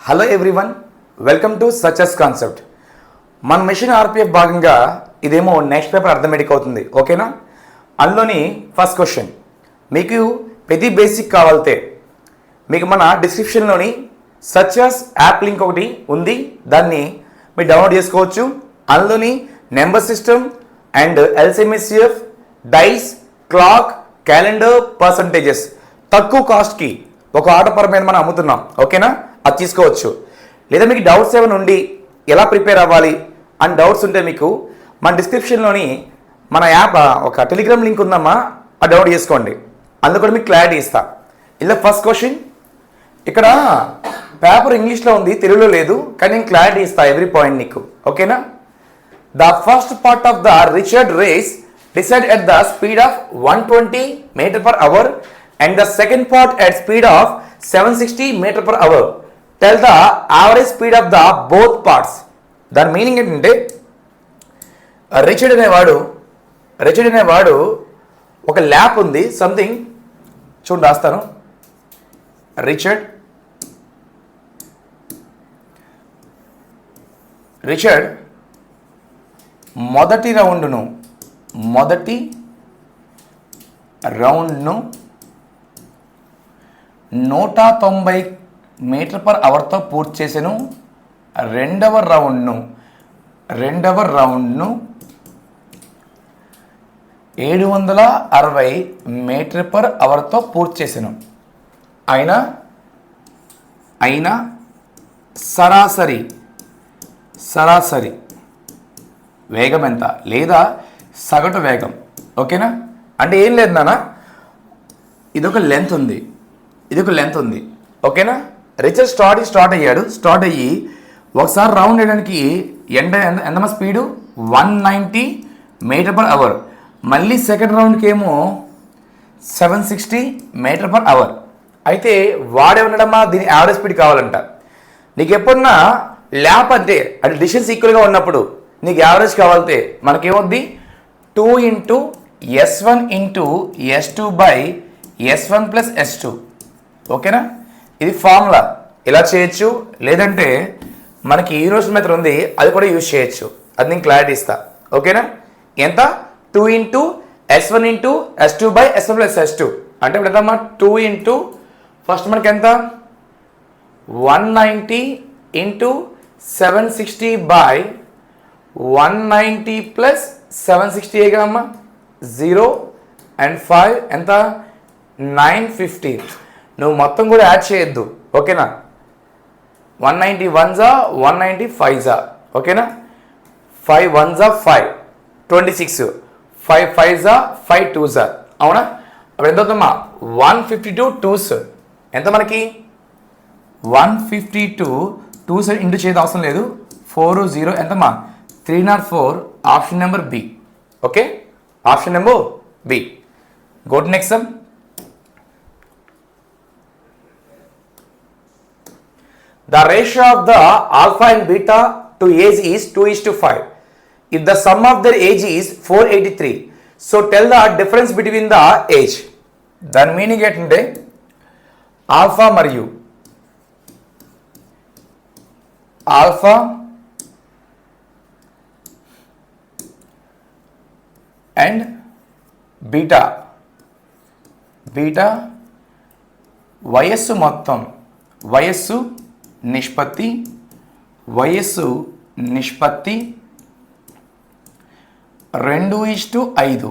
Hello everyone, welcome to success concept. మన machine RPF భాగంగా ఇదేమో నెక్స్ట్ పేపర్ అర్థమెటిక్ అవుతుంది, ఓకేనా? అందులోని ఫస్ట్ క్వశ్చన్ మీకు ప్రతి బేసిక్ కావాలితే మీకు మన డిస్క్రిప్షన్లోని సక్సెస్ యాప్ లింక్ ఒకటి ఉంది, దాన్ని మీరు డౌన్లోడ్ చేసుకోవచ్చు. అందులోని నెంబర్ సిస్టమ్ అండ్ ఎల్సిఎంఎస్సిఎఫ్, డైస్, క్లాక్, క్యాలెండర్, పర్సంటేజెస్ తక్కువ కాస్ట్కి ఒక ఆర్డర్ పర్ మీద మనం అమ్ముతున్నాం, ఓకేనా? అది తీసుకోవచ్చు. లేదా మీకు డౌట్స్ ఏమైనా ఉండి ఎలా ప్రిపేర్ అవ్వాలి అని డౌట్స్ ఉంటే మీకు మన డిస్క్రిప్షన్లోని మన యాప్ ఒక టెలిగ్రామ్ లింక్ ఉందమ్మా, అది డౌన్లోడ్ చేసుకోండి. అందులో కూడా మీకు క్లారిటీ ఇస్తా. ఇలా ఫస్ట్ క్వశ్చన్ ఇక్కడ పేపర్ ఇంగ్లీష్లో ఉంది, తెలుగులో లేదు, కానీ నేను క్లారిటీ ఇస్తా ఎవ్రీ పాయింట్ నీకు, ఓకేనా? The first part of the Richard race decide at the speed of 120 metre per hour and the second part at speed of 760 meter per hour. Tell the average speed of the both parts. దాని meaning ఏంటంటే Richard అనేవాడు ఒక lap ఉంది, something చూడండి రాస్తాను. Richard మొదటి రౌండ్ను 190 metre per అవర్తో పూర్తి చేసాను. రెండవ రౌండ్ను 760 మీటర్ పర్ అవర్తో పూర్తి చేసాను. అయినా సరాసరి వేగం ఎంత, లేదా సగటు వేగం, ఓకేనా? అంటే ఏం లేదు నాన్న, ఇదొక లెంత్ ఉంది, ఓకేనా? రిచర్డ్ స్టార్ట్ అయ్యి ఒకసారి రౌండ్ వేయడానికి ఎంత స్పీడు 190 మీటర్ పర్ అవర్. మళ్ళీ సెకండ్ రౌండ్కి ఏమో 760 మీటర్ పర్ అవర్. అయితే వాడేమన్నాడమ్మా, దీని యావరేజ్ స్పీడ్ కావాలంట. నీకు ఎప్పుడన్నా ల్యాప్ అంటే డిస్టెన్స్ ఈక్వల్గా ఉన్నప్పుడు నీకు యావరేజ్ కావాలంటే మనకేమవుద్ది 2 × S1 × S2 by S1 plus S2, ఓకేనా? ఇది ఫార్ములా, ఇలా చేయొచ్చు. లేదంటే మనకి యూనివర్సల్ మెథడ్ ఉంది, అది కూడా యూజ్ చేయొచ్చు. అది నేను క్లారిటీ ఇస్తా, ఓకేనా? ఎంత 2 × S1 × S2 by S1 plus S2 అంటే ఇప్పుడు ఎంతమ్మా 2 × ఫస్ట్ మనకి ఎంత 190 × 760 బై 190 ప్లస్ 760 అమ్మా 0 and 5 ఎంత 950. నువ్వు మొత్తం కూడా యాడ్ చేయొద్దు, ఓకేనా? 190 1s 190 5s, ఓకేనా? 5 1s 5 26, 5 5s 5 2s, అవునా? అప్పుడు ఎంత అవుతుందమ్మా 152 2s. ఎంత మనకి 152 2s ఇంటూ చేయడం అవసరం లేదు, 4 0 ఎంతమ్మా 304. Option number B, okay? Option number B. Go to next sum. The ratio of the alpha and beta to age is 2:5. If the sum of their age is 483, so tell the difference between the age. దాని meaning ఏంటంటే alpha and beta వయస్సు నిష్పత్తి 2:5.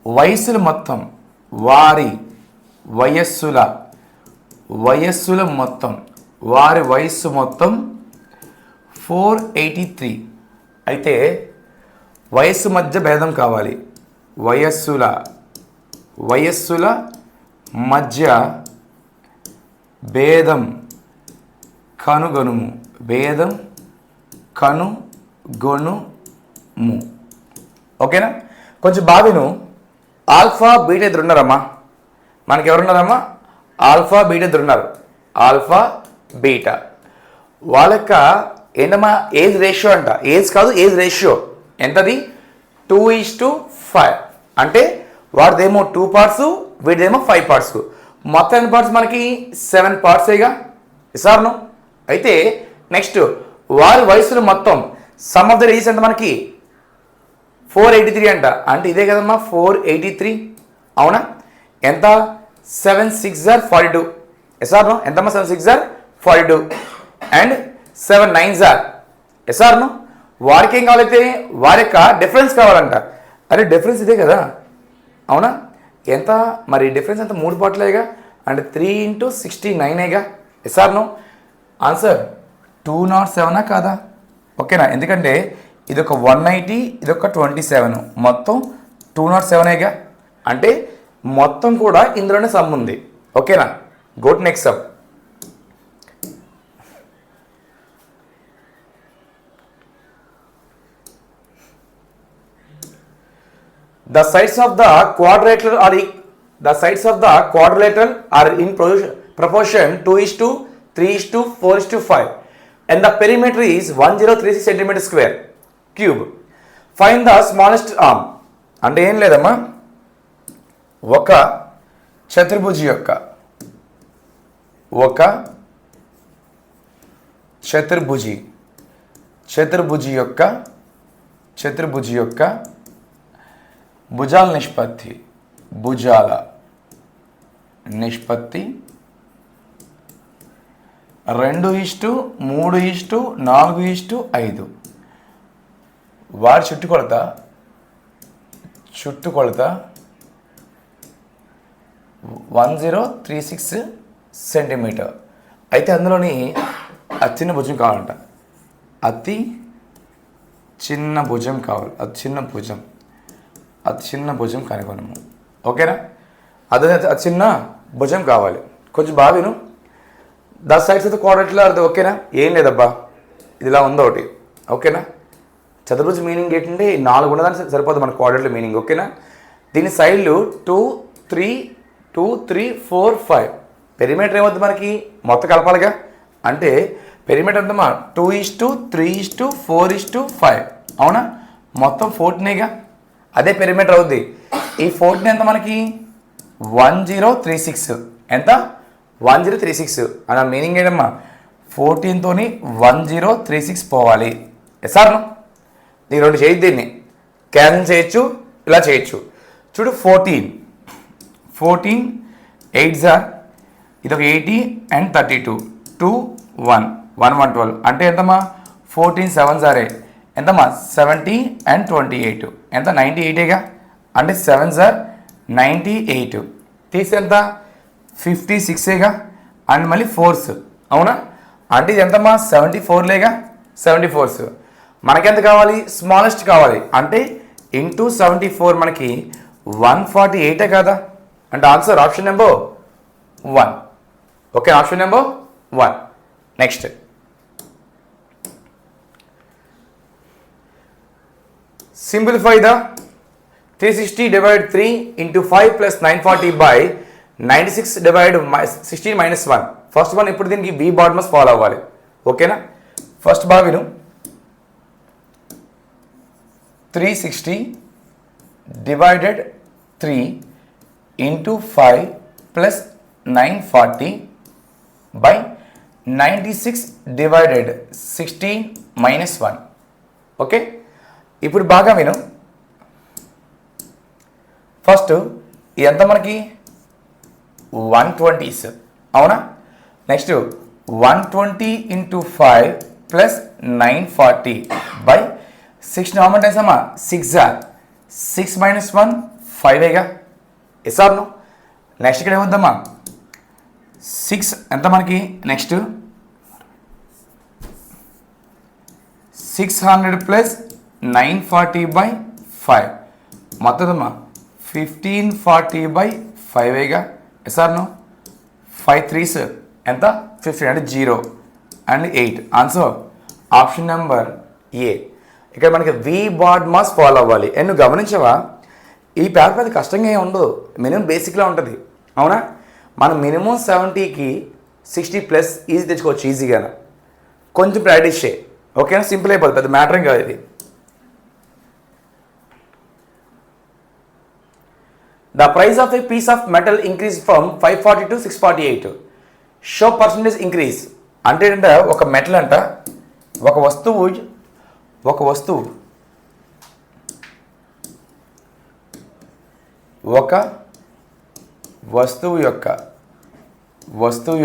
వయస్సుల మొత్తం, వారి వయస్సు మొత్తం 483. అయితే వయస్సు మధ్య భేదం కావాలి. వయస్సుల మధ్య భేదం కనుగొనుము, ఓకేనా? కొంచెం బావిను ఆల్ఫా బీటా ఇద్దరు ఉన్నారమ్మా. మనకి ఎవరున్నారమ్మా? ఆల్ఫా బీటా ఇద్దరు ఉన్నారు. ఆల్ఫా బీటా వాళ్ళ యొక్క ఏంటమ్మా ఏజ్ రేషియో అంట. ఏజ్ కాదు, ఏజ్ రేషియో ఎంతది 2:5. అంటే వాడిదేమో 2 parts, వీడిదేమో 5 parts. మొత్తం ఎన్ని పార్ట్స్ మనకి 7 partsగా. సార్ను అయితే నెక్స్ట్ వారి వయసులు మొత్తం సమ్ ఆఫ్ ద ఏజ్ అంటే మనకి 483 అంట, అంటే ఇదే కదమ్మా 483 అవునా? ఎంత 7 6 ఆర్ 42 ఎస్ఆర్ను ఎంతమ్మా 7 6 ఆర్ 42 అండ్ 7 9 ఆర్ ఎస్ఆర్ను వారికి ఏం కావాలైతే వారి యొక్క డిఫరెన్స్ కావాలంట. అరే డిఫరెన్స్ ఇదే కదా అవునా? ఎంత మరి డిఫరెన్స్ ఎంత 3 పార్ట్లేగా అంటే 3 × 69ఏగా ఎస్ఆర్ను ఆన్సర్ 207 కాదా? ఓకేనా? ఎందుకంటే ఇది ఒక 190 ఇది ఒక 27 మొత్తం 207ఏగా, అంటే మొత్తం కూడా ఇందులోనే సమ్ ఉంది. ఓకేనా? Go to next sum. The sides of the quadrilateral are in proportion 2:3:4:5 and the perimeter is 1036 cm square cube. Find the smallest arm. అంటే ఏం లేదమ్మా, ఒక చతుర్భుజి యొక్క భుజాల నిష్పత్తి 2:3:4:5. వారి చుట్టుకొలత 1036 సెంటీమీటర్. అయితే అందులోని అతి చిన్న భుజం కావాలంట, అతి చిన్న భుజం కనుగొనము. ఓకేనా? అదే అతి చిన్న భుజం కావాలి. కొంచెం బాగా విను. The sides of the quadrilateral. ఓకేనా? ఏం లేదబ్బా, ఇది ఇలా ఉందో ఒకటి. ఓకేనా? చతుర్భుజ మీనింగ్ ఏంటంటే 4 ఉన్నదాన్ని సరిపోతుంది మన క్వాడ్రిలేటరల్ మీనింగ్. ఓకేనా? దీని సైడ్లు 2 3 2 3 4 5. పెరిమీటర్ ఏమవుతుంది మనకి మొత్తం కలపాలిగా, అంటే పెరిమీటర్ ఎంతమా 2:3:4:5 అవునా? మొత్తం 14గా, అదే పెరిమీటర్ అవుద్ది. ఈ 14 ఎంత మనకి 1036. ఎంత 1036 అన్న మీనింగ్ ఏంటమ్మా 14తోని 1036 పోవాలి. ఎస్ఆర్ను నీ 2 చేయొద్దు, దీన్ని క్యాన్సిల్ చేయొచ్చు, ఇలా చేయొచ్చు. చూడు 14 8 ఆర్ ఇది ఒక 80 and 32 2 1 1 112 అంటే ఎంతమ్మా 14 7 ఆరే ఎంతమ్మా 70 and 28 ఎంత 98ఏగా, అంటే 7 ఆర్ 98 తీసి ఎంత 56ఏగా, అండ్ మళ్ళీ 4s అవునా, అంటే ఇది ఎంతమ్మా 74లేగా 74s. మనకెంత కావాలి స్మాలెస్ట్ కావాలి, అంటే ఇంటూ 74 మనకి 148 కదా, అంటే answer option number 1. Okay, option number 1. Next simplify the 360 divided 3 into 5 plus 940 by 96 divided 16 minus 1. First one ఇప్పుడు దీనికి బి బాడ్మస్ ఫాలో అవ్వాలి. ఓకేనా? ఫస్ట్ బాగా విను. 360 divided 3 into 5 plus 940 by 96 divided 16 minus 1. Okay, ఇప్పుడు బాగా విను. ఫస్ట్ ఎంత మనకి 120s అవునా? Next 120 into 5 plus 940 by 6 normal times అమ్మా 6 minus 1 5ఏగా. ఎస్ఆర్ను నెక్స్ట్ ఇక్కడ ఏమవుద్దమ్మా 6 ఎంత మనకి next 600 plus 940 by 5 మొత్తమా 1540 by 5ఏగా. ఎస్ఆర్ను 5 3s ఎంత 15 అంటే 0 అండ్ 8. ఆన్సర్ ఆప్షన్ నెంబర్ ఏ. ఇక్కడ మనకి వి బాడ్మస్ ఫాలో అవ్వాలి. నువ్వు గమనించవా, ఈ పేపర్ అది కష్టంగా ఏమి ఉండదు, మినిమం బేసిక్లా ఉంటుంది అవునా? మనం మినిమం 70కి 60+ ఈజీ తెచ్చుకోవచ్చు ఈజీగా, కొంచెం ప్రాక్టీస్ చేయి. ఓకేనా? సింపుల్ అయిపోతుంది, పెద్ద మ్యాటర్ కాదు ఇది. The price of a piece of metal increased from 540 to 648. Show percentage increase. అంటే ఏంటంటే ఒక మెటల్ అంట ఒక వస్తువు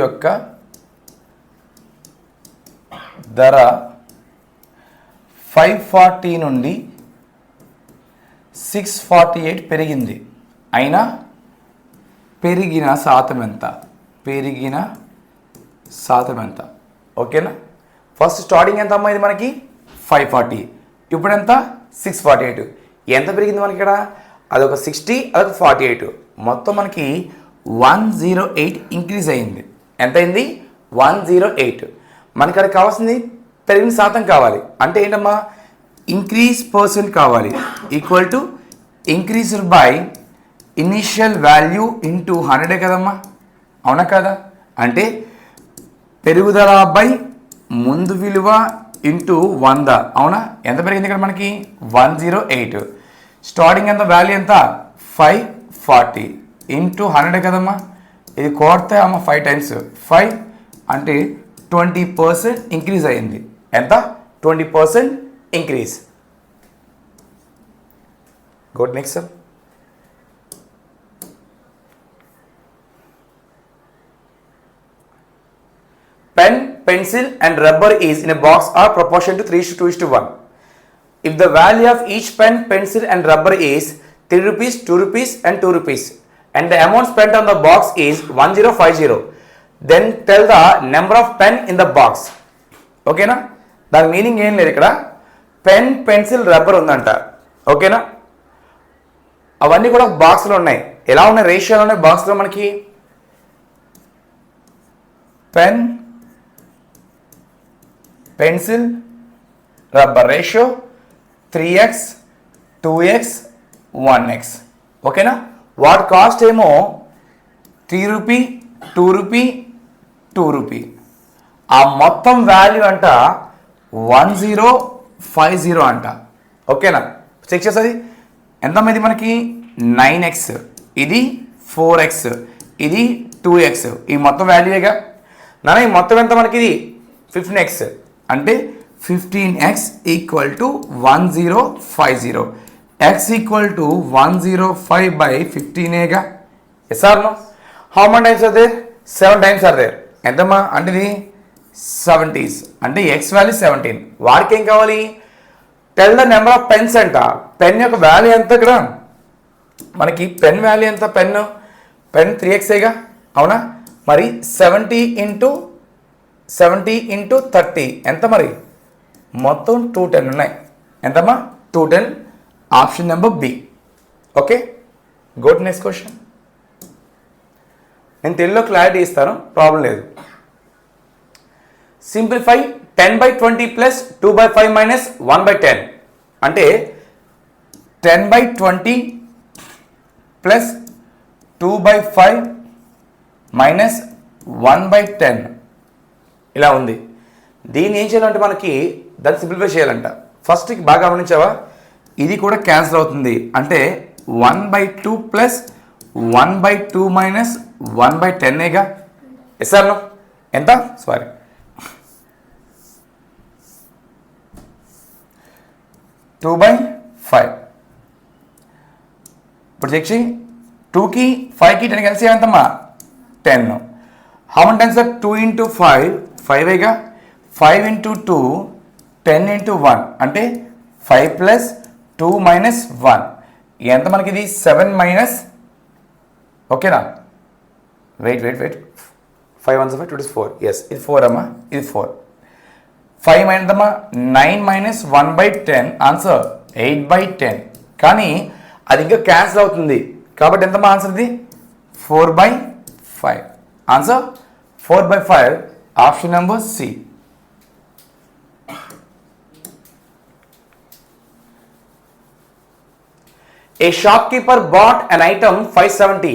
యొక్క ధర 540 నుండి 648 పెరిగింది. అయినా పెరిగిన శాతం ఎంత? ఓకేనా? ఫస్ట్ స్టార్టింగ్ ఎంత అమ్మా? ఇది మనకి 540, ఇప్పుడు ఎంత? 648. ఎంత పెరిగింది మనకి ఇక్కడ? అదొక 60, అదొక 48, మొత్తం మనకి 108 ఇంక్రీజ్ అయింది. ఎంత అయింది? 108. మనకి అక్కడ కావాల్సింది పెరిగిన శాతం కావాలి. అంటే ఏంటమ్మా? ఇంక్రీజ్ పర్సెంట్ కావాలి. Equal to increased by initial value into 100 కదమ్మా, అవునా కదా? అంటే పెరుగుదల బై ముందు విలువ ఇంటూ 100, అవునా? ఎంత పెరిగింది ఇక్కడ మనకి? 108. స్టార్టింగ్ ఎంత? వాల్యూ ఎంత? 540 ఇంటూ 100 కదమ్మా. ఇది కోడితే అమ్మ 5 టైమ్స్ 5 అంటే 20% ఇంక్రీజ్ అయింది. ఎంత? 20% increase. Good. Next sir. Pen, pencil and rubber is in a box are proportion to 3:2:1. If the value of each pen, pencil and rubber is 3 rupees, 2 rupees and 2 rupees and the amount spent on the box is 1050, then tell the number of pen in the box. ఓకేనా? దాని meaning ఏం లేదు. ఇక్కడ pen, pencil, rubber ఉందంట. ఓకేనా? అవన్నీ కూడా బాక్స్లో ఉన్నాయి. ఎలా ఉన్నాయి? రేషియోలో ఉన్నాయి బాక్స్లో మనకి. Pen, pencil, rubber ratio 3x, 2x, 1x. ఓకేనా? వాటి కాస్ట్ ఏమో 3 రూపీ, 2 రూపీ, 2 రూపీ. ఆ మొత్తం వాల్యూ అంట 1050 అంట. ఓకేనా? చెక్ చేస్తుంది ఎంత? ఇది మనకి 9x, ఇది 4x, ఇది 2x. ఈ మొత్తం వాల్యూగా నాన్న. ఈ మొత్తం ఎంత మనకి? ఇది 15x. అంటే 15x equal to 1050. x equal to 105/15ఏగా. Yes or no? How many times are there? 7 times are there. ఎంతమ్మా? అంటే ఇది 70s. అంటే x వాల్యూ 17. వాడికి ఏం కావాలి? Tell the number of pens అంట. పెన్ యొక్క వాల్యూ ఎంత? ఇక్కడ మనకి పెన్ వాల్యూ ఎంత? పెన్ 3xగా, అవునా? మరి 70 ఇంటూ 30 ఎంత మరి? మొత్తం 210 ఉన్నాయి. ఎంతమ్మా? 210. Option number B. Okay. Go to next question. నేను తెలుగులో క్లారిటీ ఇస్తాను, ప్రాబ్లం లేదు. Simplify 10/20 plus 2/5 minus 1/10. అంటే 10/20 ప్లస్ 2/5 మైనస్ 1/10 ఇలా ఉంది. దీన్ని ఏం చేయాలంటే మనకి దాన్ని సింప్లిఫై చేయాలంట. ఫస్ట్ బాగా గమనించావా? ఇది కూడా క్యాన్సిల్ అవుతుంది. అంటే 1/2 ప్లస్ 1/2 మైనస్ 1/10ఏగా. Yes or no? ఎంత? సారీ, 2/5. ఇప్పుడు చెక్ చేయి. 2కి 5కి 10 కలిసి ఎంతమ్మా? 10. How many times are 2 into 5? 5ఏగా. 5 ఇంటూ 2 10 ఇంటూ 1 అంటే 5 ప్లస్ 2 మైనస్ 1 ఎంత మనకి? ఇది 7 మైనస్. ఓకేనా? వెయిట్ 5 1 5 2 4. ఎస్, ఇది 4 అమ్మా, ఇది 4. 5 మైనస్ అమ్మా 9 మైనస్ 1/10. ఆన్సర్ 8/10. కానీ అది ఇంకా క్యాన్సిల్ అవుతుంది కాబట్టి ఎంతమ్మా ఆన్సర్? ఇది 4/5. Answer 4/5. Option number C. A shopkeeper bought an item 570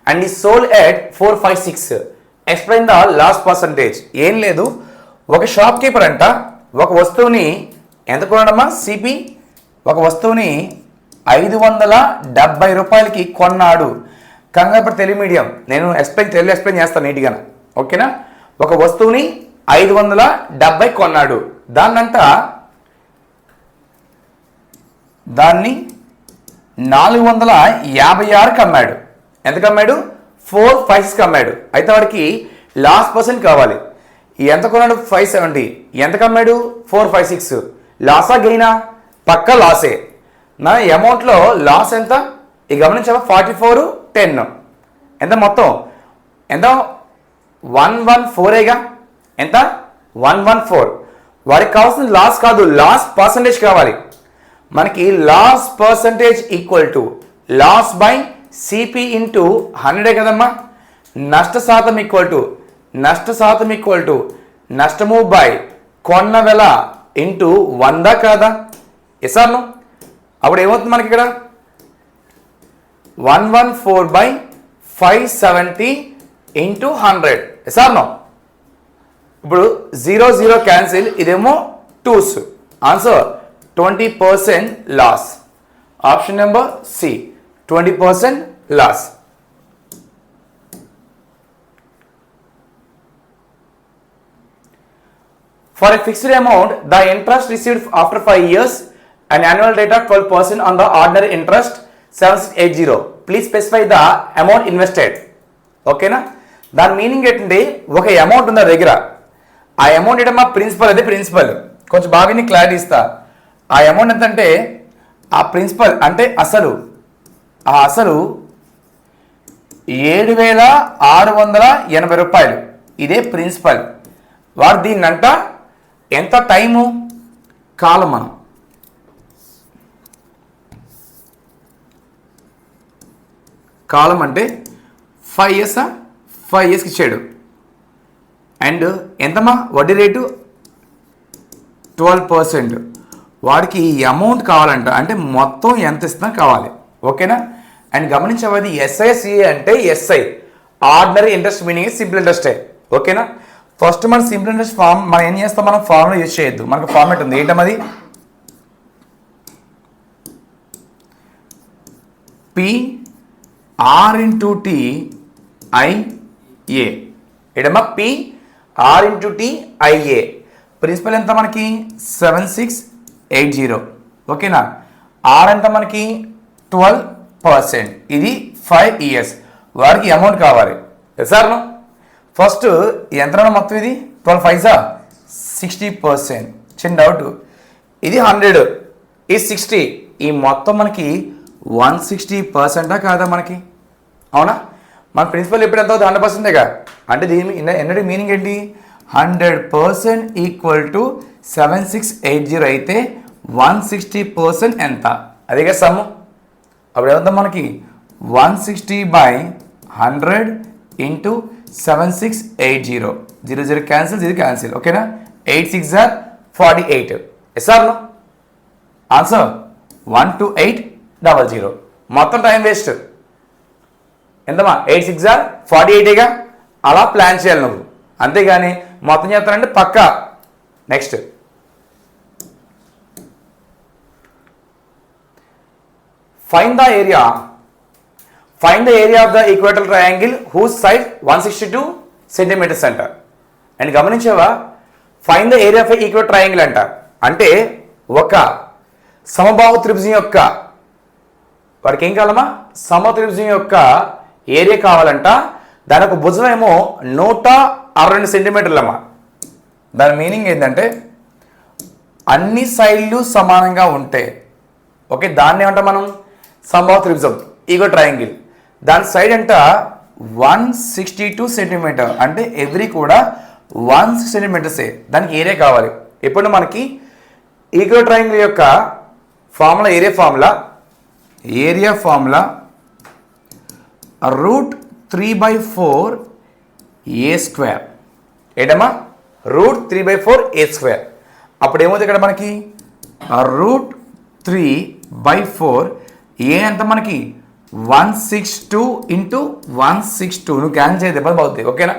and is sold at 456. Explain the loss percentage. ఏం లేదు, ఒక షాప్ కీపర్ అంట ఒక వస్తువుని ఎంత కొన్నాడమ్మా? సిపి ఒక వస్తువుని 570 రూపాయలకి కొన్నాడు. కంగారు తెలుగు మీడియం నేను తెలుగు ఎక్స్ప్లెయిన్ చేస్తాను నీట్గా. ఓకేనా? ఒక వస్తువుని 570 కొన్నాడు. దాన్ని 456 అమ్మాడు. ఎంత కమ్మాడు? 456 అమ్మాడు. అయితే వాడికి లాస్ పర్సెంట్ కావాలి. ఎంత కొన్నాడు? 570. ఎంత కమ్మాడు? 456. లాసా గెయినా? పక్క లాసే. నా అమౌంట్లో లాస్ ఎంత? ఈ గమనించావా? 44 10 ఎంత మొత్తం? ఎంత? 114గా. ఎంత? 114. వాడికి కావాల్సిన లాస్ కాదు, లాస్ పర్సంటేజ్ కావాలి. మనకి loss percentage equal to loss by CP into 100 కదమ్మా. నష్ట శాతం ఈక్వల్ టు నష్టము బై కొన్న వెల ఇంటూ 100 కాదా? ఎసార్ను అప్పుడు ఏమవుతుంది మనకి ఇక్కడ? 114/570 ఇంటూ 100. ఎసార్ను ఇప్పుడు 0 0 క్యాన్సిల్. ఇదేమో 2s. Answer 20% loss. Option number C, 20% loss. For a fixed amount, the interest received after 5 years, an annual rate of 12% on the ordinary interest 7680. Please specify the amount invested. ఓకేనా? దాని meaning ఏంటంటే, ఒక amount ఉన్న దగ్గర ఆ amount ఏంటమ్మా? Principal. అదే principal. కొంచెం బాగా క్లారిటీ ఇస్తా. ఆ అమౌంట్ ఎంత అంటే, ఆ ప్రిన్సిపల్ అంటే అసలు 7680 రూపాయలు. ఇదే ప్రిన్సిపల్. వాడు దీన్నంట ఎంత టైము? కాలం. మనం కాలం అంటే 5 years 5 yearsకి ఇచ్చాడు. అండ్ ఎంతమ్మా వడ్డీ రేటు? 12%. వాడికి ఈ అమౌంట్ కావాలంట, అంటే మొత్తం ఎంత ఇస్తున్నా కావాలి. ఓకేనా? అండ్ గమనించవది ఎస్ఐసిఏ అంటే SI, ordinary interest meaning simple ఇంట్రెస్టే. ఓకేనా? ఫస్ట్ మన సింపుల్ ఇంట్రెస్ట్ ఫార్మ్ మనం ఏం చేస్తాం? మనం ఫార్ములా యూజ్ చేయొద్దు. మనకు ఫార్మేట్ ఉంది. ఏంటమ్మది? PR into TIA. ఏంటమ్మా? PR into TIA. ప్రిన్సిపల్ ఎంత మనకి? 7680. ఓకేనా? ఆర్ ఎంత మనకి? 12%. ఇది 5 years. వాడికి అమౌంట్ కావాలి. సార్ ఫస్ట్ ఎంత మొత్తం? ఇది 12 5 60%. చిన్న డౌట్. ఇది 100, ఇది 60. ఈ మొత్తం మనకి 160% కాదా మనకి? అవునా? మన ప్రిన్సిపల్ ఎప్పుడు ఎంత అవుతుంది? 100%గా. అంటే దీని ఎన్నటి మీనింగ్ ఏంటి? 100% ఈక్వల్ టు 7680 అయితే 160% ఎంత? అదేగా సమ్ము. అప్పుడు ఏమవుతాం మనకి? 160/100 ఇంటూ 7680. 0 0 క్యాన్సిల్, ఇది క్యాన్సిల్. ఓకేనా? 8 6 48. ఎస్ఆర్లో ఆన్సర్ 12800. మొత్తం టైం వేస్ట్. ఎంతమా? 8 6 48గా. అలా ప్లాన్ చేయాలి నువ్వు, అంతేగాని మొత్తం చేస్తానంటే పక్కా. Next find the area of the equilateral triangle whose side 162 centimetres అంట. అండ్ గమనించావా? Find the area of equilateral triangle అంట. అంటే ఒక సమబాహు త్రిభుజం యొక్క వాడికి ఏం కావాలమ్మా? సమత్రిభుజం యొక్క ఏరియా కావాలంట. దాని ఒక భుజం ఏమో 162 సెంటీమీటర్లమ్మా. దాని మీనింగ్ ఏంటంటే అన్ని సైడ్లు సమానంగా ఉంటే, ఓకే, దాన్ని ఏమంటాం మనం? సమబాహు త్రిభుజం, ఈగో ట్రయాంగిల్. దాని సైడ్ అంట 162 సెంటీమీటర్. అంటే ఎవ్రీ కూడా 1 సెంటీమీటర్సే. దానికి ఏరియా కావాలి. ఇప్పుడు మనకి ఈగో ట్రయాంగిల్ యొక్క ఫార్ములా, ఏరియా ఫార్ములా √3/4a². ఏంటమ్మా? √3/4a². అప్పుడు ఏమవుతుంది ఇక్కడ మనకి? √3/4 ఏ ఎంత మనకి? 162 ఇంటూ 162. నువ్వు క్యాన్సిల్ చేస్తే ఇబ్బంది అవుతుంది. ఓకేనా?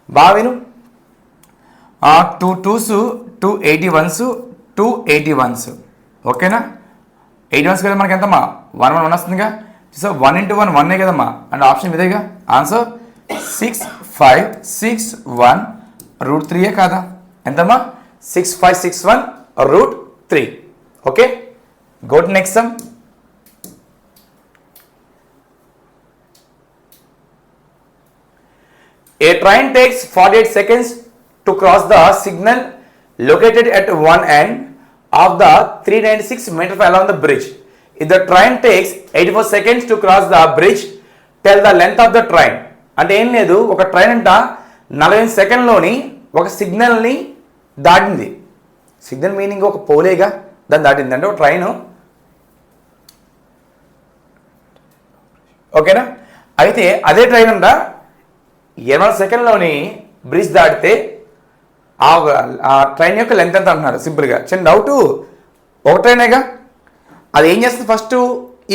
బాగా విను. 2 2s 281s 281s. ఓకేనా? 81s కదా మనకి ఎంతమ్మా? 1 1 1 వస్తుందిగా. సో 1 ఇంటూ 1 1 కదమ్మా. అండ్ ఆప్షన్ ఇదేగా. ఆన్సర్ 6561 √3 కాదా? ఎంతమ్మా? 6561 √3. Okay, go to next some. A train takes 48 seconds to cross the signal located at one end of the 396 meter along the bridge. If the train takes 84 seconds to cross the bridge, tell the length of the train. అంటే ఏం లేదు, ఒక train అంట 45 సెకండ్లోని ఒక సిగ్నల్ని దాటింది. Signal meaning ఒక పోలేగా దాన్ని దాటింది అంటే ఒక ట్రైన్. ఓకేనా? అయితే అదే ట్రైన్ అంట 20 సెకండ్లోని బ్రిడ్జ్ దాటితే ఆ ట్రైన్ యొక్క లెంత్ ఎంత అంటున్నారు. సింపుల్గా చిన్న డౌటు, ఒక ట్రైనేగా అది ఏం చేస్తుంది? ఫస్ట్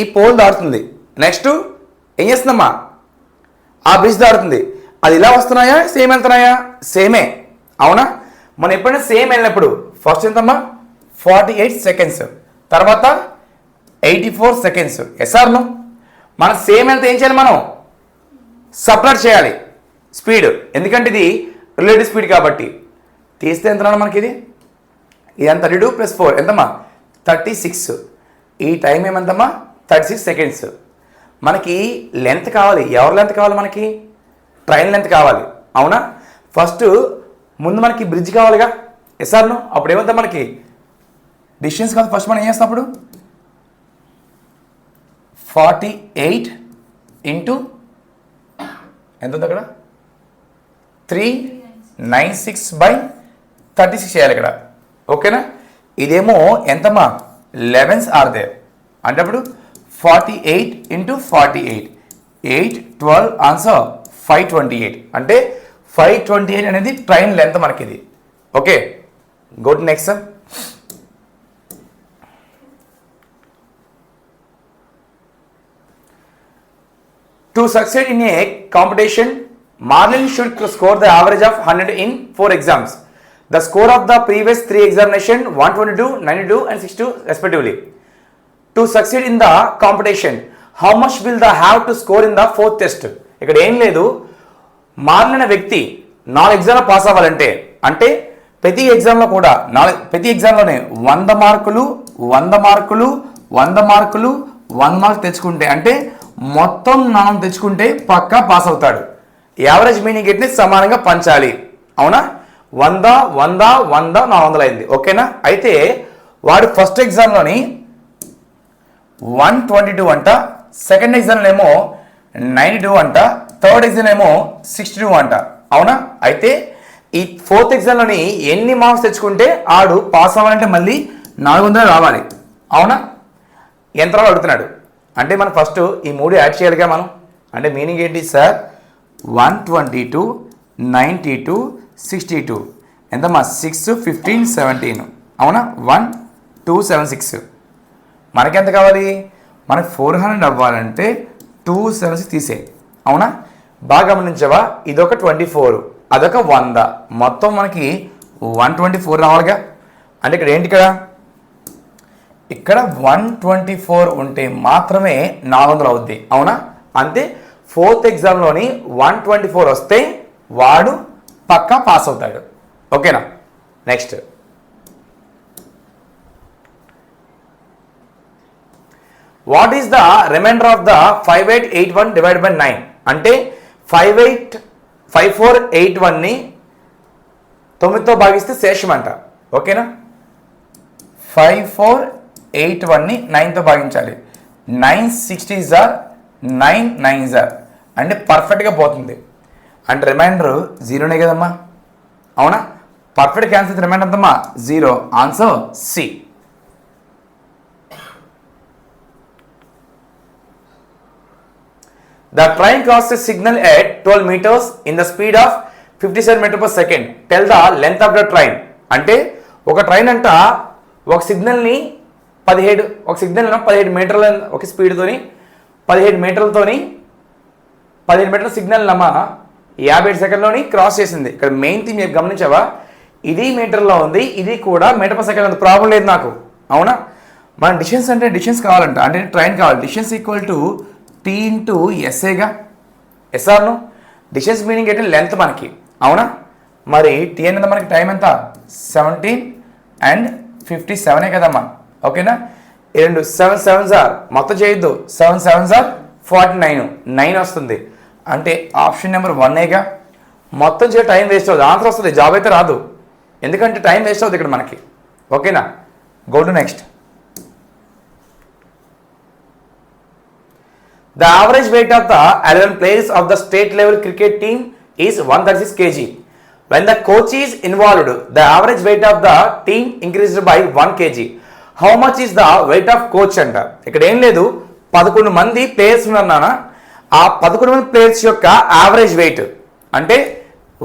ఈ పోల్ దాటుతుంది, నెక్స్ట్ ఏం చేస్తుందమ్మా? ఆ బ్రిడ్జ్ దాటుతుంది. అది ఇలా వస్తున్నాయా సేమ్ వెళ్తున్నాయా? సేమే, అవునా? మనం ఎప్పుడైనా సేమ్ వెళ్ళినప్పుడు ఫస్ట్ ఎంతమ్మా? 48 సెకండ్స్, తర్వాత 84 సెకండ్స్. ఎస్ఆర్ను మనం సేమ్ వెళ్తే ఏం చేయాలి? మనం సపరేట్ చేయాలి స్పీడ్, ఎందుకంటే ఇది రిలేటివ్ స్పీడ్ కాబట్టి. తీస్తే ఎంత మనకి? ఇది ఎంత? 32 + 4 ఎంతమ్మా? 36. ఈ టైం ఏమంతమ్మా? 36 సెకండ్స్. మనకి లెంత్ కావాలి. ఎవరి లెంత్ కావాలి మనకి? ట్రైన్ లెంత్ కావాలి, అవునా? ఫస్ట్ ముందు మనకి బ్రిడ్జ్ కావాలిగా. ఎస్ఆర్ను అప్పుడు ఏమంతా మనకి డిస్టెన్స్ కాదు. ఫస్ట్ మనం ఏం చేస్తాం అప్పుడు? 48 ఇంటూ ఎంత ఉంది అక్కడ? 396/36 చేయాలి ఇక్కడ. ఓకేనా? ఇదేమో ఎంతమ్మా? 11s ఆర్ దేర్ అంటే అప్పుడు 48 ఇంటూ 48 8 12 ఆన్సర్ 528. అంటే 528 అనేది ట్రైన్ లెంత్ మనకి ఇది. Okay, go to next some. To succeed in a competition, Marlin should score the average of 100 in 4 exams. The score of the previous 3 examination 122, 92 and 62 respectively. To succeed in the competition, how much will they have to score in the 4th test? ఇక్కడ ఏం లేదు, marlin అనే వ్యక్తి 4 ఎగ్జామ్లో pass అవ్వాలంటే అంటే ప్రతి ఎగ్జామ్లో కూడా ప్రతి ఎగ్జామ్లోనే 100 మార్కులు 100 మార్కులు 100 మార్కులు 100 మార్కులు తెచ్చుకుంటే అంటే మొత్తం 4 తెచ్చుకుంటే పక్కా పాస్ అవుతాడు. యావరేజ్ మీనింగ్ ఎట్ని సమానంగా పంచాలి, అవునా? 100 100 100 400 అయింది. ఓకేనా? అయితే వాడు ఫస్ట్ ఎగ్జామ్లోని 122 అంట, సెకండ్ ఎగ్జామ్లో ఏమో 92 అంట, థర్డ్ ఎగ్జామ్ ఏమో 62 అంట, అవునా? అయితే ఈ 4th ఎగ్జామ్లోని ఎన్ని మార్క్స్ తెచ్చుకుంటే ఆడు పాస్ అవ్వాలంటే మళ్ళీ 400 రావాలి, అవునా? ఎంత రావాలి అడుగుతున్నాడు. అంటే మనం ఫస్ట్ ఈ 3 యాడ్ చేయాలిగా మనం. అంటే మీనింగ్ ఏంటి సార్? 122 92 62 ఎంతమ్మా? 6 15 17, అవునా? 1276. మనకెంత కావాలి? మనకి 400 అవ్వాలంటే 276 తీసే, అవునా? బాగా గమనించవా? ఇదొక 24, అదొక 100, మొత్తం మనకి 124 రావాలిగా. అంటే ఇక్కడ ఏంటి? ఇక్కడ 124 ఉంటే మాత్రమే 400 అవుద్ది, అవునా? అంతే 4th ఎగ్జామ్లోని 124 వస్తే వాడు పక్కా పాస్ అవుతాడు. ఓకేనా? Next, what is the remainder of the 5881 divided by 9? అంటే 5481ని 9తో భాగిస్తే శేషం అంట. ఓకేనా? 5481ని 9తో భాగించాలి. 9 60s ఆర్ 9 9s ఆర్ అంటే పర్ఫెక్ట్గా పోతుంది. అంటే రిమైండర్ 0నే కదమ్మా, అవునా? పర్ఫెక్ట్ క్యాన్సిల్ రిమైండర్ ఎంతమ్మా? 0. Answer C. The train crosses signal at 12 meters in the speed of 57 meters per second. Tell the length of the train. అంటే ఒక ట్రైన్ అంట ఒక సిగ్నల్ని 17 మీటర్ల ఒక స్పీడ్తోని 17 మీటర్లతోని 15 మీటర్ల సిగ్నల్ అమ్మా 57 సెకండ్లోని క్రాస్ చేసింది. ఇక్కడ మెయిన్ థింగ్ మీరు గమనించావా? ఇది మీటర్లో ఉంది, ఇది కూడా మీటర్ పర్ సెకండ్ ఉంది. ప్రాబ్లం లేదు నాకు, అవునా? మన డిస్టెన్స్ అంటే డిస్టెన్స్ కావాలంట, అంటే ట్రైన్ కావాలి. Distance equal to T into ఎస్ఏగా. ఎస్ఆర్ను డిస్టెన్స్ మీనింగ్ అంటే లెంత్ మనకి, అవునా? మరి టీ అనేది మనకి టైం ఎంత 17 and 57 కదమ్మా. ఓకేనా, ఈ రెండు 7 7s ఆర్ మొత్తం చేయొద్దు, 7 7s ఆర్ 49, 9 వస్తుంది. అంటే ఆప్షన్ నెంబర్ 1ఏగా. మొత్తం చేయ టైం వేస్ట్ అవుతుంది, ఆన్సర్ వస్తుంది, జాబ్ అయితే రాదు. ఎందుకంటే టైం వేస్ట్ అవుతుంది ఇక్కడ మనకి. ఓకేనా, go to next. The average weight of the 11 players of the state level cricket team is 136 kg. When the coach is involved, the average weight of the team increased by 1 kg. How much is the weight of coach అంట. ఇక్కడ ఏం లేదు, 11 మంది players ఉన్నారు నాన్న. ఆ 11 మంది players యొక్క యావరేజ్ వెయిట్ అంటే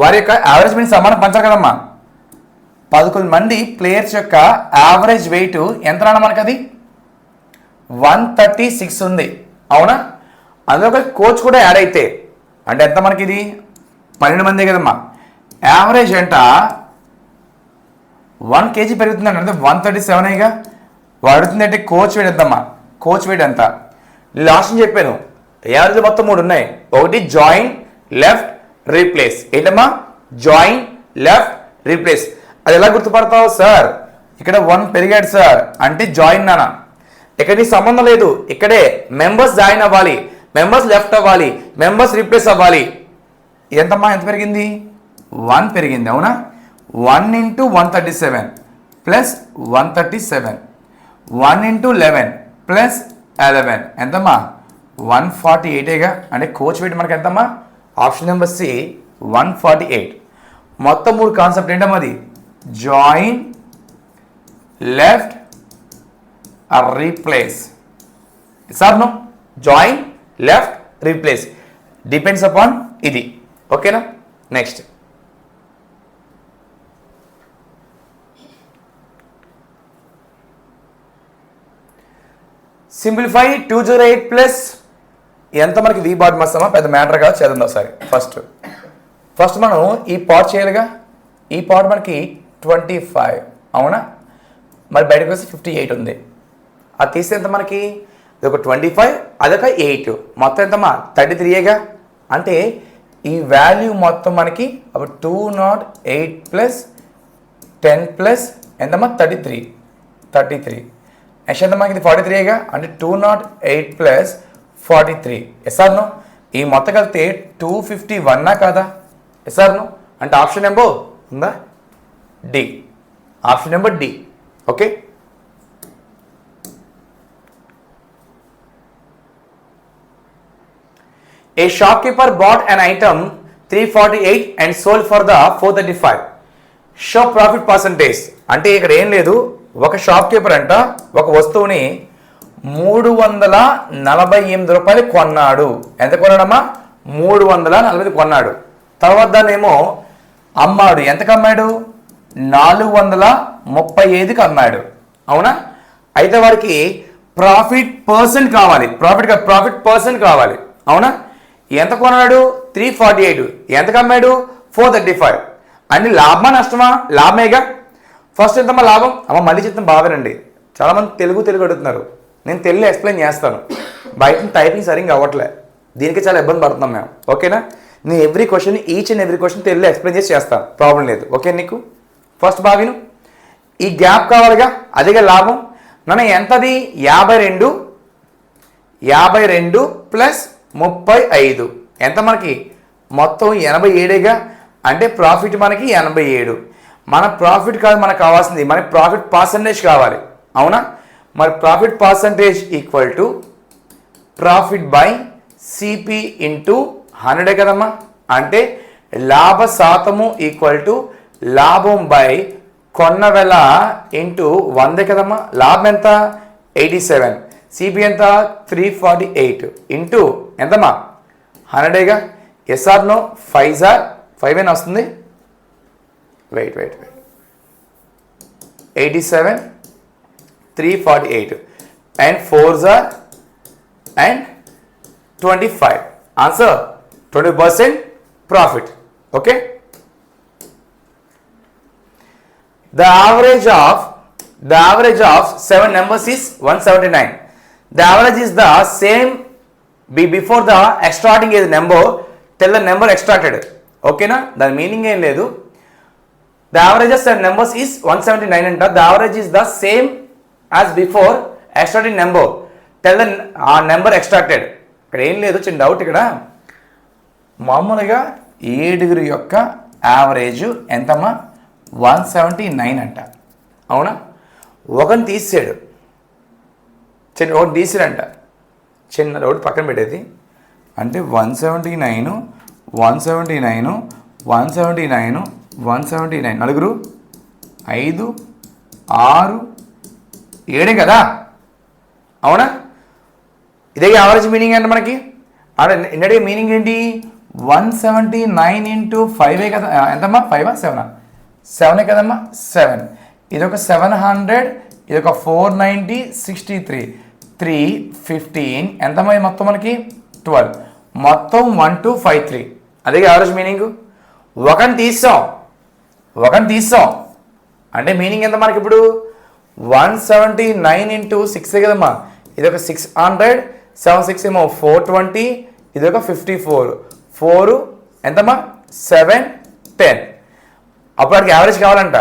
వారి యొక్క యావరేజ్ మీన్ సమానం పంచాలి కదమ్మా. 11 మంది ప్లేయర్స్ యొక్క యావరేజ్ వెయిట్ ఎంత నాన్న మనకు? అది 136 ఉంది, అవునా? అందులో ఒక కోచ్ కూడా యాడ్ అయితే అంటే ఎంత మనకి? ఇది 12 మంది కదమ్మా. యావరేజ్ అంట 1 kg పెరుగుతుంది అంటే 137గా. వాడుతుంది అంటే కోచ్ వెయిట్ ఎంతమ్మా? కోచ్ వెయిట్ ఎంత? లాస్ట్ చెప్పాను, యావరేజ్ మొత్తం 3 ఉన్నాయి. ఒకటి జాయిన్, లెఫ్ట్, రీప్లేస్. ఏంటమ్మా? Join, left, replace. అది ఎలా గుర్తుపడతావు సార్? ఇక్కడ 1 పెరిగాడు సార్ అంటే జాయిన్ నానా. ఇక్కడ నీ సంబంధం లేదు, ఇక్కడే మెంబర్స్ జాయిన్ అవ్వాలి, మెంబర్స్ లెఫ్ట్ అవ్వాలి, మెంబర్స్ రీప్లేస్ అవ్వాలి. ఎంతమ్మా? ఎంత పెరిగింది? 1 పెరిగింది, అవునా? 1 × 137 ప్లస్ 137, 1 × 11 ప్లస్ 11 ఎంతమ్మా? 148గా. అంటే కోచ్ వెయిట్ మనకి ఎంతమ్మా? Option number C 148. మొత్తం 3 కాన్సెప్ట్ ఏంటమ్మా? అది join, left, replace. Sir no, join, left, replace depends upon ఇది. ఓకేనా, నెక్స్ట్. సింప్లిఫై 208 ప్లస్ ఎంత మనకి? వి బాట్ మస్తమా, పెద్ద మ్యాటర్ కాదు, చదువుంది ఒకసారి. ఫస్ట్ మనం ఈ పార్ట్ చేయాలిగా. ఈ పార్ట్ మనకి 25, అవునా? మరి బయటకు వస్తే 58 ఉంది. అది తీస్తే ఎంత మనకి? ఇది ఒక 25, అదొక 8, మొత్తం ఎంతమ్మా? 33గా. అంటే ఈ వాల్యూ మొత్తం మనకి అప్పుడు 208 ప్లస్ 10 ప్లస్ ఎంతమ్మా? 33. నెక్స్ట్ ఎంత మనకి? ఇది 43గా. అంటే 208 ప్లస్ 43. ఎస్ఆర్ను ఈ మొత్తం కలిపితే 251 కాదా? ఎస్ఆర్ను అంటే ఆప్షన్ నెంబర్ ఉందా? D. Option number D. Okay, a shopkeeper bought an item 348 and sold for the 435. Show profit percentage. అంటే ఇక్కడ ఏం లేదు, ఒక షాప్ కీపర్ అంట ఒక వస్తువుని 348 రూపాయలు కొన్నాడు. ఎంత కొన్నాడమ్మా? 340 కొన్నాడు. తర్వాత దాన్ని ఏమో అమ్మాడు. ఎంతకు అమ్మాడు? 435కి అమ్మాడు, అవునా? అయితే వారికి ప్రాఫిట్ పర్సెంట్ కావాలి, ప్రాఫిట్ పర్సెంట్ కావాలి, అవునా? ఎంత కొన్నాడు? 348. ఎంతకు అమ్మాడు? 435. అంటే లాభమా నష్టమా? లాభమేగా. ఫస్ట్ ఎంతమ్మా లాభం? అమ్మ మళ్ళీ చెప్తాం బాగానండి, చాలామంది తెలుగు అడుగుతున్నారు. నేను తెలుగు ఎక్స్ప్లెయిన్ చేస్తాను, బయట టైపింగ్ సరిగ్గా అవ్వట్లే, దీనికి చాలా ఇబ్బంది పడుతున్నాం మేము. ఓకేనా, నేను ఈచ్ అండ్ ఎవ్రీ క్వశ్చన్ తెలుగులో ఎక్స్ప్లెయిన్ చేసి చేస్తాను, ప్రాబ్లం లేదు. ఓకే, నీకు ఫస్ట్ బాగా ఈ గ్యాప్ కావాలిగా, అదిగా లాభం. నన్ను ఎంతది? 52 ప్లస్ 35 ఎంత మనకి? మొత్తం 87గా. అంటే ప్రాఫిట్ మనకి 87. మన ప్రాఫిట్ కాదు మనకు కావాల్సింది, మనకి ప్రాఫిట్ పర్సంటేజ్ కావాలి, అవునా? మరి profit percentage equal to profit by CP into 100 కదమ్మా. అంటే లాభ శాతము ఈక్వల్ టు లాభం బై కొన్న వెల ఇంటూ 100 కదమ్మా. లాభం ఎంత? 87. సిపి ఎంత? 348 ఇంటూ ఎంతమ్మా? 100గా. SR no? 5 అని వస్తుంది. Weight 87, 348 and 4 and 25. Answer 20% profit. Okay, the average of 7 numbers is 179. The average is the same before the extracting a number till the number extracted. ఓకేనా, దాని మీనింగ్ ఏం లేదు. The average of numbers is 179 అంట. The average is the same as before extracted number. Tell the ఆ number extracted. ఇక్కడ ఏం లేదు, చిన్న డౌట్ ఇక్కడ. మామూలుగా 7 యొక్క యావరేజ్ ఎంతమ్మా? 179 అంట. అవునా? ఒకని తీసాడు, చిన్న ఒకటి తీసాడంట. చిన్న డౌట్ పక్కన పెట్టేది అంటే 179 179 179 179 నలుగురు 5 6 7 కదా. అవునా? ఇదే యావరేజ్ మీనింగ్ అంటే మనకి అంటే మీనింగ్ ఏంటి? 179 ఇంటూ 5 కదా. ఎంతమ్మా? 5 7 7 కదమ్మా. 7 ఇదొక 700, ఇదొక 490 63 315 ఎంతమ్మా మొత్తం మనకి? 12 మొత్తం 1253. అదే యావరేజ్ మీనింగ్. ఒకని తీసాం అంటే మీనింగ్ ఎంత మనకి ఇప్పుడు? 179 ఇంటూ 6 కదమ్మా. ఇదొక 600 76 ఏమో 420 ఇదొక 54 4 ఎంతమ్మా? 7 10. అప్పటికి యావరేజ్ కావాలంట.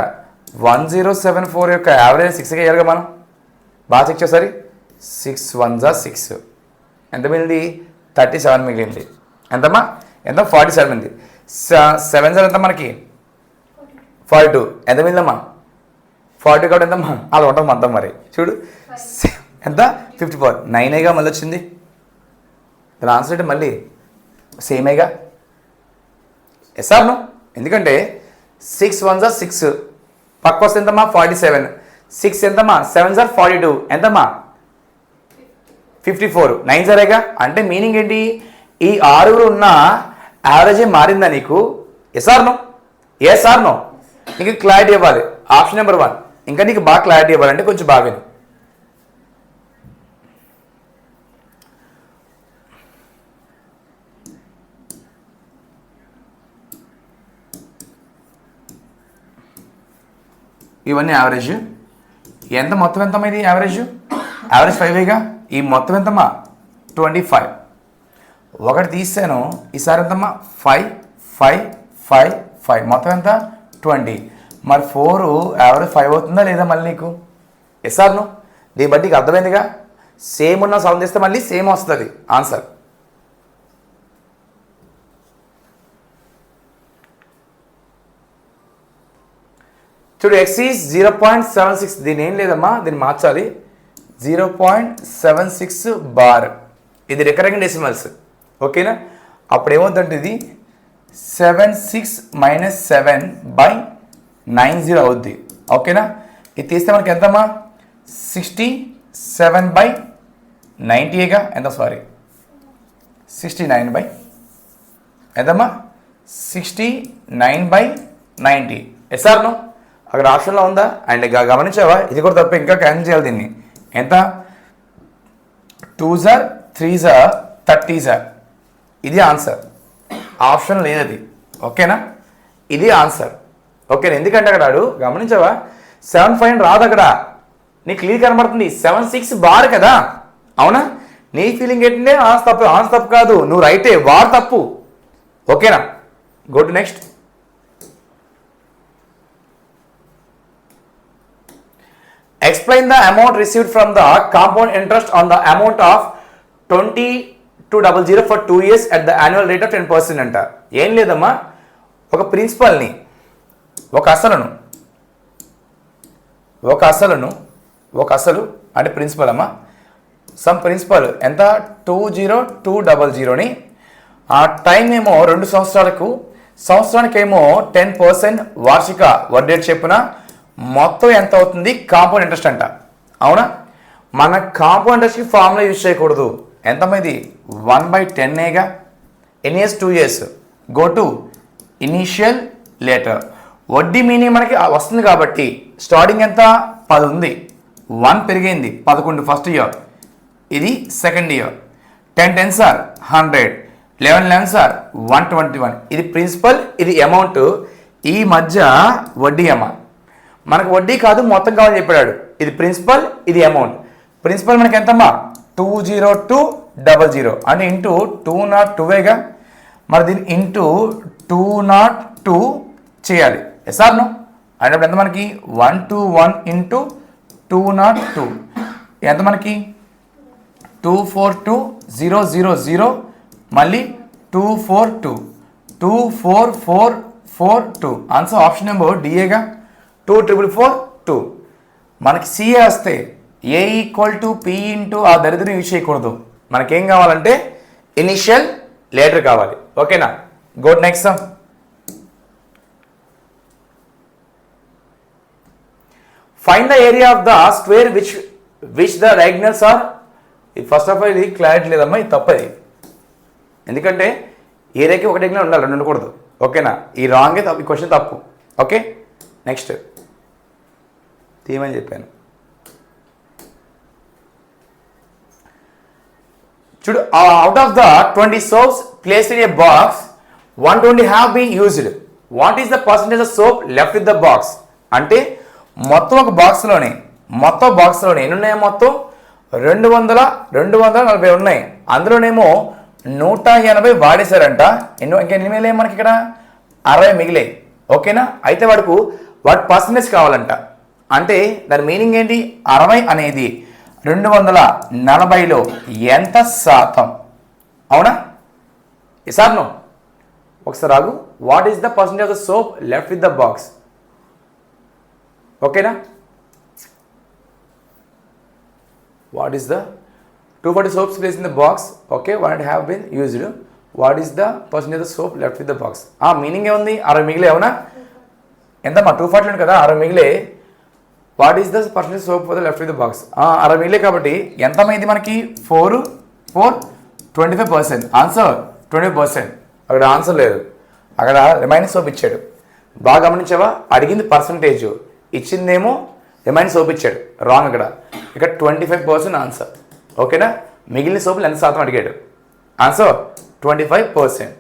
1074 యొక్క యావరేజ్ 6గా వేయాలిగా మనం. బాగా చెక్ చేసారి. 6 1 6 ఎంత మిగిలింది? 37 మిగిలింది. ఎంతమ్మా? ఎంత? 47 మిగిలింది. 7 ఎంత మనకి? 42 ఎంత మిగిలిందమ్మా? 40 కాబట్టి ఎంతమ్మా? అలా ఉంటుంది మొత్తం. మరి చూడు ఎంత? 54 9ఏగా మళ్ళీ వచ్చింది. దాని ఆన్సర్ అంటే మళ్ళీ సేమేగా. Yes or no? ఎందుకంటే 6 1 6 పక్క వస్తే ఎంతమ్మా? 47 6 ఎంతమ్మా? 7 42 ఎంతమ్మా? 54 9 సరేగా. అంటే మీనింగ్ ఏంటి? ఈ 6 ఉన్న యావరేజ్ మారిందా నీకు? Yes or no? Yes or no? నీకు క్లారిటీ ఇవ్వాలి. Option number 1. ఇంకా నీకు బాగా క్లారిటీ ఇవ్వాలంటే కొంచెం బాగా విను. ఇవన్నీ యావరేజ్. ఎంత మొత్తం ఎంతమ్మా? ఇది యావరేజ్ 5గా. ఈ మొత్తం ఎంతమ్మా? 25. ఒకటి తీసాను, ఈసారి ఎంతమ్మా? 5 5 5 5 మొత్తం ఎంత? 20. మరి 4 యావరేజ్ 5 అవుతుందా లేదా మళ్ళీ నీకు? Yes or no? దీన్ని బట్టి నీకు అర్థమైందిగా. సేమ్ ఉన్న సౌండ్ చేస్తే మళ్ళీ సేమ్ వస్తుంది ఆన్సర్. చూడు x ఈజ్ 0.76. దీని ఏం లేదమ్మా, దీన్ని మార్చాలి. 0.76 బార్. ఇది రికరింగ్ డెసిమల్స్. ఓకేనా? అప్పుడు ఏమవుతుందంటే ఇది 76 - 7/90 అవుద్ది. ఓకేనా? ఇది తీస్తే మనకి ఎంతమ్మా? 67/90గా. ఎంత? సారీ 69 ఎంతమ్మా? 69/90. Yes or no? అక్కడ ఆప్షన్లో ఉందా? అండ్ గమనించావా? ఇది కూడా తప్ప. ఇంకా క్యాన్సిల్ చేయాలి దీన్ని. ఎంత? 2 3 30. ఇది ఆన్సర్. ఆప్షన్ లేదు అది. ఓకేనా? ఇది ఆన్సర్. ఓకేనా? ఎందుకంటే అక్కడ గమనించావా? 75 రాదు అక్కడ. నీకు క్లియర్ కనబడుతుంది 76 బార్ కదా. అవునా? నీ ఫీలింగ్ ఏంటంటే ఆన్స్ తప్పు కాదు, నువ్వు రైటే, వార్ తప్పు. ఓకేనా? Go to next. Explain the amount received from the compound interest on the amount of 2200 for 2 years at the annual rate of 10% అంట. ఏం లేదమ్మా, ఒక ప్రిన్సిపల్ని, ఒక అసలు అంటే ప్రిన్సిపల్ అమ్మా, సమ్ ప్రిన్సిపల్ ఎంత? 20200ని ఆ టైం ఏమో 2 సంవత్సరాలకు, సంవత్సరానికేమో 10% వార్షిక వడ్డీ చెప్పున మొత్తం ఎంత అవుతుంది? కాంపౌండ్ ఇంట్రెస్ట్ అంట. అవునా? మన కాంపౌండ్ ఇంట్రెస్ట్కి ఫార్ములా యూజ్ చేయకూడదు. ఎంతమ్మా ఇది? 1/10గా. ఎన్ని years? 2 years. Go to initial later. వడ్డీ మీనింగ్ మనకి వస్తుంది కాబట్టి స్టార్టింగ్ ఎంత? 10 ఉంది, 1 పెరిగింది, 11 ఫస్ట్ ఇయర్, ఇది second year. 10 10s are 100, 11 11s are 121. ఇది ప్రిన్సిపల్, ఇది అమౌంట్. ఈ మధ్య వడ్డీ అమ్మ. మనకు వడ్డీ కాదు, మొత్తం కావాలని చెప్పాడు. ఇది ప్రిన్సిపల్, ఇది అమౌంట్. ప్రిన్సిపల్ మనకి ఎంతమ్మా? 20200 అంటే ఇంటూ 202గా. మరి దీన్ని ఇంటూ 202 చేయాలి. Yes or no? అంటే ఎంత మనకి 121 ఇంటూ 202 ఎంత మనకి 242000 మళ్ళీ 242 ఆన్సర్ ఆప్షన్ నెంబర్ డిఏగా 2442. మనకి సిఏ వస్తే ఏ ఈక్వల్ టు పి ఇంటూ ఆ దరిద్రం యూజ్ చేయకూడదు. మనకేం కావాలంటే ఇనిషియల్ లేటర్ కావాలి. ఓకేనా, go next sum. Find the area of the square which the diagonals are. First of all ఇది క్లారిటీ లేదమ్మా, ఇది తప్పది. ఎందుకంటే ఏరియాకి ఒక డయాగ్నల్ ఉండాలి, రెండు ఉండకూడదు. ఓకేనా, ఈ రాంగే తప్పు, ఈ క్వశ్చన్ తప్పు. ఓకే, నెక్స్ట్ తీయమని చెప్పాను. చూడు, out of the 20 soaps placed in a box, 120 have been used. What is the percentage of soap left with the box? అంటే మొత్తం ఒక బాక్స్లోనే ఎన్ని ఉన్నాయి? మొత్తం 240 ఉన్నాయి. అందులోనేమో 180 వాడేశారంట. ఇంకెన్ని మిగిలాయి మనకి ఇక్కడ? 60 మిగిలాయి. ఓకేనా, అయితే వాటి పర్సంటేజ్ కావాలంట. అంటే దాని మీనింగ్ ఏంటి? 60 అనేది 240లో ఎంత శాతం? అవునా? సార్ నో, ఒకసారి ఆగు. What is the percentage of the soap left with the box? ఓకేనా, what is the 240 soaps placed in the box, okay, what have been used, what is the percentage of the soap left with the box? Meaning ఏముంది? 60 మిగిలే. అవునా, ఎంతమ్మా? 240 కదా, 60 మిగిలే. What is the percentage soap for the left with the box? 60 మిగిలే కాబట్టి ఎంతమైంది మనకి? 25%. Answer 20%. అక్కడ ఆన్సర్ లేదు, అక్కడ రిమైనింగ్ సోప్ ఇచ్చాడు. బాగా గమనించావా? అడిగింది పర్సంటేజ్, ఇచ్చిందేమో రిమైనింగ్ సోప్ ఇచ్చాడు. రాంగ్ ఇక్కడ 25% ఆన్సర్. ఓకేనా, మిగిలిన సోపులు ఎంత శాతం అడిగాడు? Answer 25%.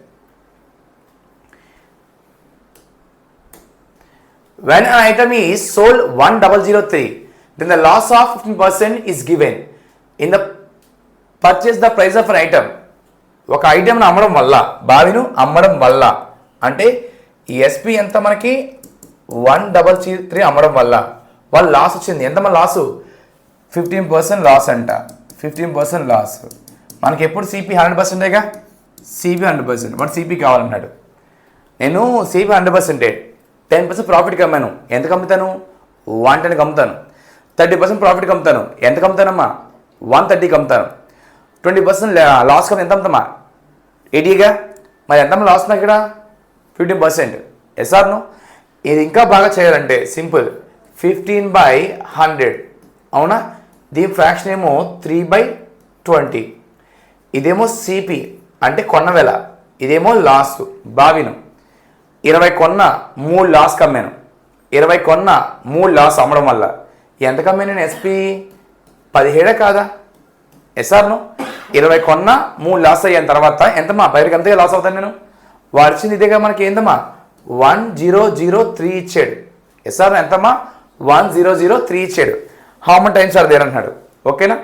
When an item is sold 1003, then the loss of 15% is given in the purchase the price of an item. ఒక ఐటెంను అమ్మడం వల్ల, బావిను అమ్మడం వల్ల అంటే ఈ ఎస్పీ ఎంత మనకి? 1003 అమ్మడం వల్ల వాళ్ళు లాస్ వచ్చింది. ఎంత మన లాసు? 15% లాస్ అంట. 15% లాస్. మనకి ఎప్పుడు సిపి 100%గా? సిపి 100%. వాడు సిపి కావాలన్నాడు. నేను సిపి 100%, 10% ప్రాఫిట్కి అమ్మాను. ఎంతకు అమ్ముతాను? 110కి అమ్ముతాను. 30% ప్రాఫిట్కి అమ్ముతాను. ఎంతకు అమ్ముతానమ్మా? 130కి అమ్ముతాను. 20% లాస్ కమ్ము ఎంత అమ్ముతామా? 80గా. మరి ఎంత లాస్ నాకు ఇక్కడ? 15%. ఎస్ఆర్ను ఇది ఇంకా బాగా చేయాలంటే సింపుల్, 15/100. అవునా, దీని ఫ్రాక్షన్ ఏమో 3/20. ఇదేమో సిపి అంటే కొన్న వేళ, ఇదేమో లాస్ బావిను. 20 కొన్న 3 లాస్ కమ్మాను. 20 కొన్న 3 లాస్ అమ్మడం వల్ల ఎంత కమ్మాను నేను? ఎస్పీ 17 కాదా? ఎస్ఆర్ను 20 కొన్న 3 లాస్ అయిన తర్వాత ఎంతమ్మా? 10కి ఎంతగా లాస్ అవుతాను నేను? వాడిచ్చింది ఇదేగా మనకి. ఏందమ్మా? 1003 ఇచ్చాడు. ఎస్ఆర్ ఎంతమ్మా? 1003 ఇచ్చాడు. How many times are there అంటున్నాడు. ఓకేనా,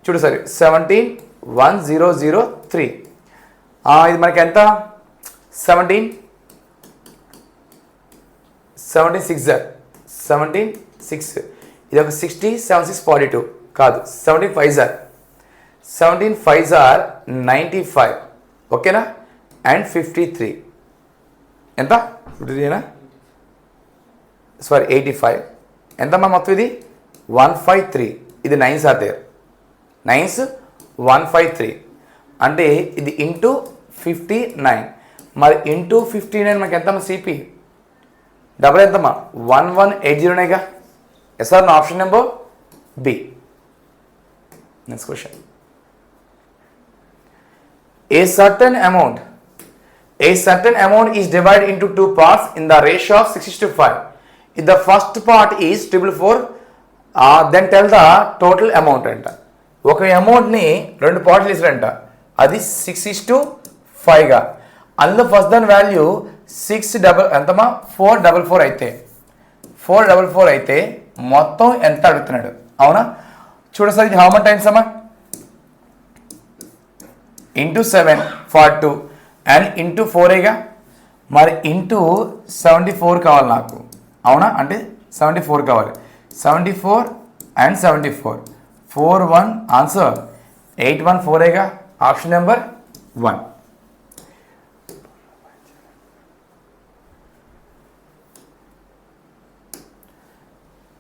చూడు సరే, 171003. ఇది మనకి ఎంత? 17 6. ఇది ఒక 60, 76, 42 కాదు, 17 5s are 95. ఓకేనా, అండ్ 53 ఎంత? 53నా? సారీ 85. ఎంతమ్మా మొత్తం? ఇది 153. ఇది 9s ఆర్ దేర్. 9s 153 అంటే ఇది ఇంటూ 59. మరి ఇంటూ 59 మనకి ఎంతమ్మా? సిపి డబల్ ఎంతమ్మా? 1180నేగా. ఎస్ఆర్ నా option number B. Next question. A certain amount is divided into 2 parts in the ratio of 6:5. If the first part is 444, then tell the total amount అంట. ఒక అమౌంట్ని 2 పార్ట్లు ఇస్తారంట, అది 6:5గా. అందులో ఫస్ట్ దాని వాల్యూ 444 అయితే 444 అయితే మొత్తం ఎంత అడుగుతున్నాడు? అవునా, చూడసారి ఇది హౌ మచ్ టైమ్స్ అమ్మా? ఇంటూ 7 42 అండ్ ఇంటూ 4ఏగా. మరి ఇంటూ 74 కావాలి నాకు. అవునా, అంటే 74 కావాలి. 74 అండ్ 74 4 1 ఆన్సర్ 814ఏగా ఆప్షన్ నెంబర్ 1.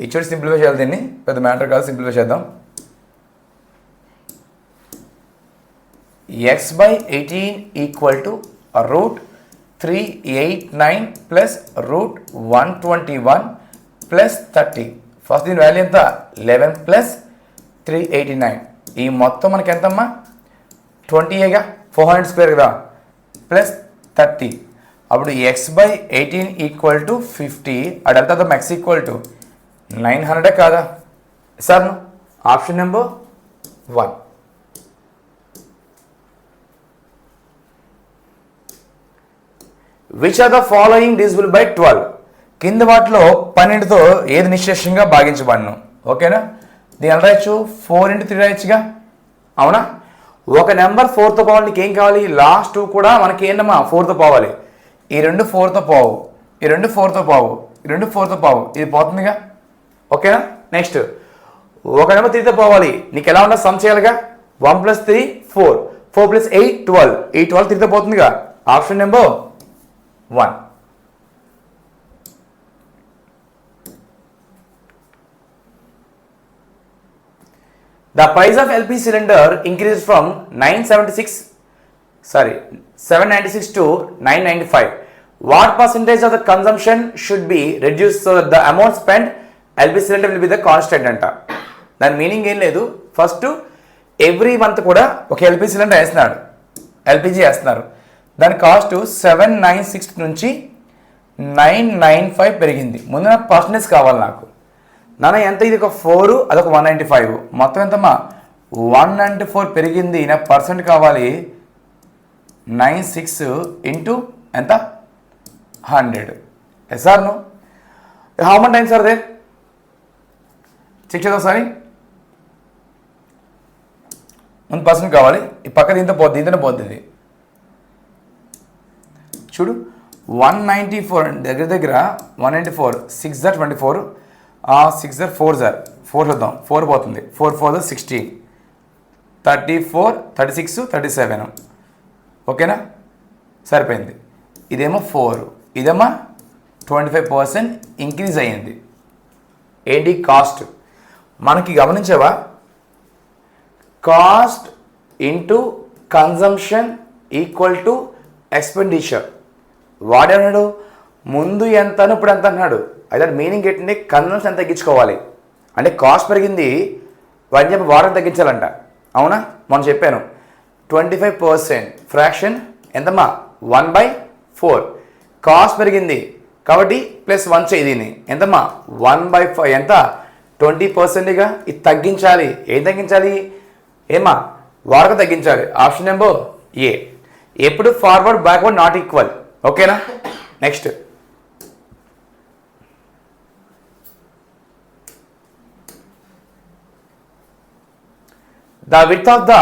ఇచ్చోటి సింప్లిఫై చేయాలి, దీన్ని పెద్ద మ్యాటర్ కాదు, సింప్లిఫై చేద్దాం. x/18 equal to √389 plus √121 plus 30. First దీని వాల్యూ ఎంత 11 ప్లస్ 389. ఈ మొత్తం మనకి ఎంతమ్మా 20ఏగా, 400 స్క్వేర్ కదా, ప్లస్ 30. అప్పుడు x/18 ఈక్వల్ టు 50. అడంతా x ఈక్వల్ టు 900 కాదా sir? Option number 1. Which are the following divisible by 12? కింద వాటిలో 12తో ఏది నిశ్శేషంగా భాగించబడను? ఓకేనా, దీని ఎలా రాయొచ్చు? 4 × 3 రాయొచ్చుగా, అవునా. ఒక నెంబర్ 4తో పోవాలి, నీకు ఏం కావాలి? లాస్ట్ 2 కూడా మనకి ఏంటమ్మా 4తో పోవాలి. ఈ 2 4తో పోవు, ఈ 2 4తో పోవు, ఈ 2 4తో పోవు, ఇది పోతుందిగా. ఓకేనా, నెక్స్ట్ ఒక నెంబర్ 3తో పోవాలి, నీకు ఎలా ఉన్నా సమ్ చేయాలిగా. 1 + 3 4, 4 + 8 12, ఈ 12 3తో పోతుందిగా. Option number 1. The price of LP cylinder increased from 796 to 995. What percentage of the consumption should be reduced so that the amount spent LP cylinder will be the constant అంట. దాని మీనింగ్ ఏం లేదు. First every month కూడా ఒక LP cylinder వేస్తున్నాడు, LPG వేస్తున్నారు. దాని cost 796 నుంచి 995 పెరిగింది. ముందు నాకు పర్సంటేజ్ కావాలి నాకు. నాన్న ఎంత? ఇది ఒక 4, అదొక 195, మొత్తం ఎంతమ్మా 194 పెరిగింది. నాకు పర్సెంట్ కావాలి. 96 ఇంటూ ఎంత? 100. Yes or no? How much times are there? Check చేద్దాం ఒకసారి. ముందు పర్సెంట్ కావాలి, ఈ పక్క దీంతో పోద్ది, దీంతోనే పోద్ది. ఇది చూడు 194 దగ్గర 194, 6 * 24, 6 * 4 4 చూద్దాం, 4 పోతుంది, 4 4 16, 34 36 37. ఓకేనా, సరిపోయింది. ఇదేమో 4, ఇదేమో 25% ఇంక్రీజ్ అయ్యింది. ఏంటి? కాస్ట్. మనకి గమనించావా? Cost into consumption equal to expenditure. వాడేమన్నాడు? ముందు ఎంత ఇప్పుడు ఎంత అన్నాడు. అయితే మీనింగ్ ఏంటంటే కన్జంప్షన్ ఎంత తగ్గించుకోవాలి అంటే కాస్ట్ పెరిగింది, వాడిని చెప్పి వాడని తగ్గించాలంట. అవునా, మనం చెప్పాను 25% ఫ్రాక్షన్ ఎంతమ్మా 1/4. కాస్ట్ పెరిగింది కాబట్టి +1 చేయి, దీన్ని ఎంతమ్మా 1/5 ఎంత 20%గా. ఇది తగ్గించాలి. ఏం తగ్గించాలి? ఏమా వాడక తగ్గించాలి. ఆప్షన్ నెంబర్ ఏ. ఎప్పుడు ఫార్వర్డ్ బ్యాక్వర్డ్ నాట్ ఈక్వల్. ఓకేనా, next the width of the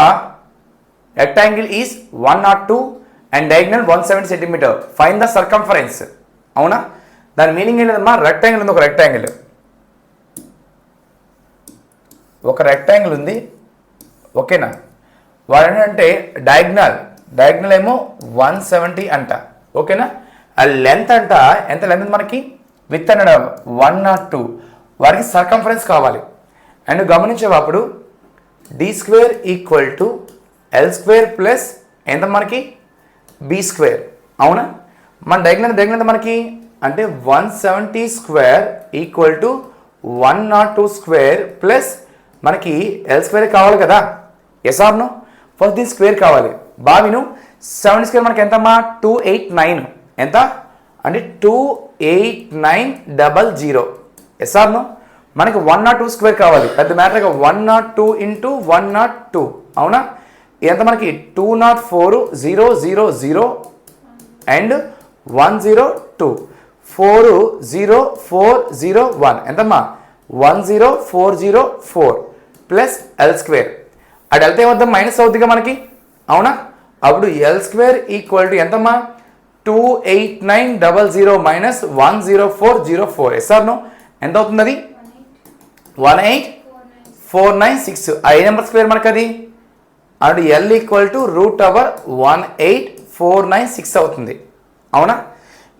rectangle is 102 and diagonal 170 cm. Find the circumference. అవునా, దాని మీనింగ్ ఏంటమ్మా? రెక్టాంగిల్ ఉంది, ఒక రెక్టాంగిల్ ఉంది. ఓకేనా, వాడు ఏంటంటే డయాగ్నల్ ఏమో 170 అంట. ఓకేనా, ఆ లెంత్ అంట ఎంత లెంత్ మనకి? విత్ అన్నాడు 102. వారికి సర్కంఫరెన్స్ కావాలి. అండ్ గమనించేవా అప్పుడు d² = l² ప్లస్ ఎంత మనకి? b². అవునా, మన డయాగ్నల్ మనకి అంటే 170² = 102² ప్లస్ మనకి l² కావాలి కదా. Yes or no? ఫస్ట్ దీని స్క్వేర్ కావాలి. బావిను 70² మనకి ఎంతమ్మా 289. ఎంత అంటే 28900. Yes or no? మనకి 102² కావాలి. పెద్ద మ్యాటర్గా 102 × 102. అవునా, ఎంత మనకి 204,000 అండ్ 102 40401 ఎంతమ్మా 10404 ప్లస్ l². అది వెళ్తే ఏమవుతాం? మైనస్ అవుతుందిగా మనకి. అవునా, అప్పుడు l² = ఎంతమ్మా 28900 మైనస్ 10404. Yes or no? ఎంత అవుతుంది అది? 18496. ఐ నెంబర్ స్క్వేర్ మనకు అది. అండ్ ఎల్ ఈక్వల్ టు √18496 అవుతుంది. అవునా?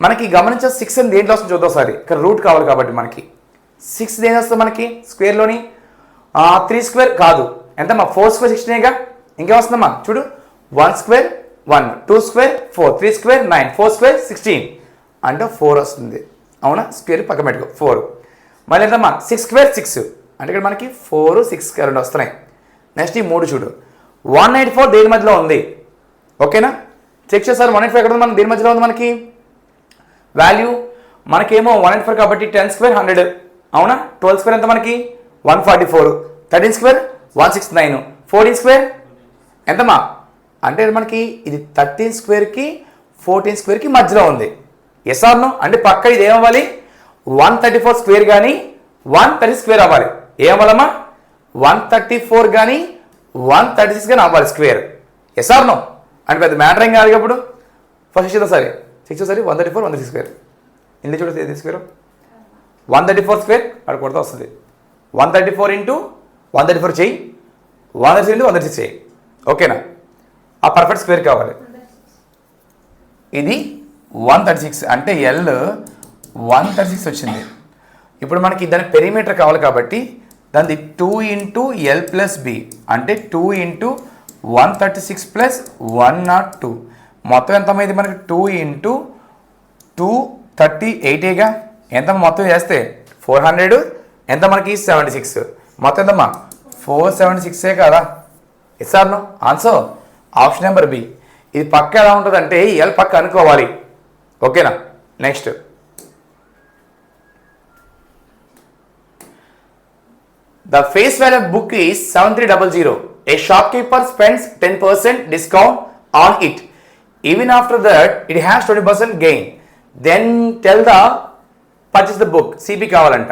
మనకి గమనించే 6 అని దేంట్లో వస్తుంది చూద్దాం ఒకసారి. ఇక్కడ రూట్ కావాలి కాబట్టి మనకి 6 దేని వస్తుంది మనకి స్క్వేర్లోని? 3 స్క్వేర్ కాదు, ఎంతమ్మా? 4 స్క్వేర్ 16గా. ఇంకేం వస్తుందమ్మా చూడు. 1 స్క్వేర్ 1, 2 స్క్వేర్ 4, 3 స్క్వేర్ 9, 4 స్క్వేర్ 16 అంటే 4 వస్తుంది. అవునా? స్క్వేర్ పక్క పెట్టుకో 4. మళ్ళీ ఎంతమ్మా? 6 స్క్వేర్ 6 అంటే ఇక్కడ మనకి 4, 6 2 వస్తున్నాయి. నెక్స్ట్ ఈ 3 చూడు. 184 దేని మధ్యలో ఉంది? ఓకేనా? చెక్ చేస్తారు. 184 ఎక్కడ ఉంది? మన దేని మధ్యలో ఉంది మనకి వాల్యూ? మనకేమో 184 కాబట్టి 10 స్క్వేర్ 100. అవునా? 12 స్క్వేర్ ఎంత మనకి? 144. 13 స్క్వేర్ 169. 14 స్క్వేర్ ఎంతమ్మా? అంటే మనకి ఇది 13 స్క్వేర్కి 14 స్క్వేర్కి మధ్యలో ఉంది. Yes or no? అంటే పక్క ఇది ఏమవ్వాలి? 134 స్క్వేర్ కానీ 130 స్క్వేర్ అవ్వాలి. ఏమవ్వాలమ్మా? 134 కానీ 136 కానీ అవ్వాలి స్క్వేర్. Yes or no? అంటే పెద్ద మ్యాటర్ ఏం కాదు. ఇప్పుడు ఫస్ట్ చేద్దాం సరే. 6 సరే 134 136 స్క్వేర్. ఇందులో చూడ స్క్వేర్ 134 స్క్వేర్ అక్కడ కొడతా వస్తుంది. 134 ఇంటూ 134 చెయ్యి, 136 ఇంటూ 136 చెయ్యి. ఓకేనా? ఆ పర్ఫెక్ట్ స్క్వేర్ కావాలి. ఇది 136 అంటే ఎల్ 136 వచ్చింది. ఇప్పుడు మనకి దాని పెరిమీటర్ కావాలి కాబట్టి దాన్ని 2 ఇంటూ ఎల్ ప్లస్ బి అంటే 2 ఇంటూ 136 ప్లస్ 102 మొత్తం ఎంతమైంది మనకి? 2 ఇంటూ 238గా. ఎంత మొత్తం చేస్తే 400 ఎంత మనకి? 76. మొత్తం ఎంతమ్మా? 476 కదా. Yes or no? Answer option number B. ఇది పక్క ఎలా ఉంటుంది అంటే ఎల్ పక్క అనుకోవాలి. ఓకేనా? Next the face value of book is 7300. A shopkeeper spends 10% discount on it. Even after that it has 20% gain. Then tell the purchase the book. CP కావాలంట.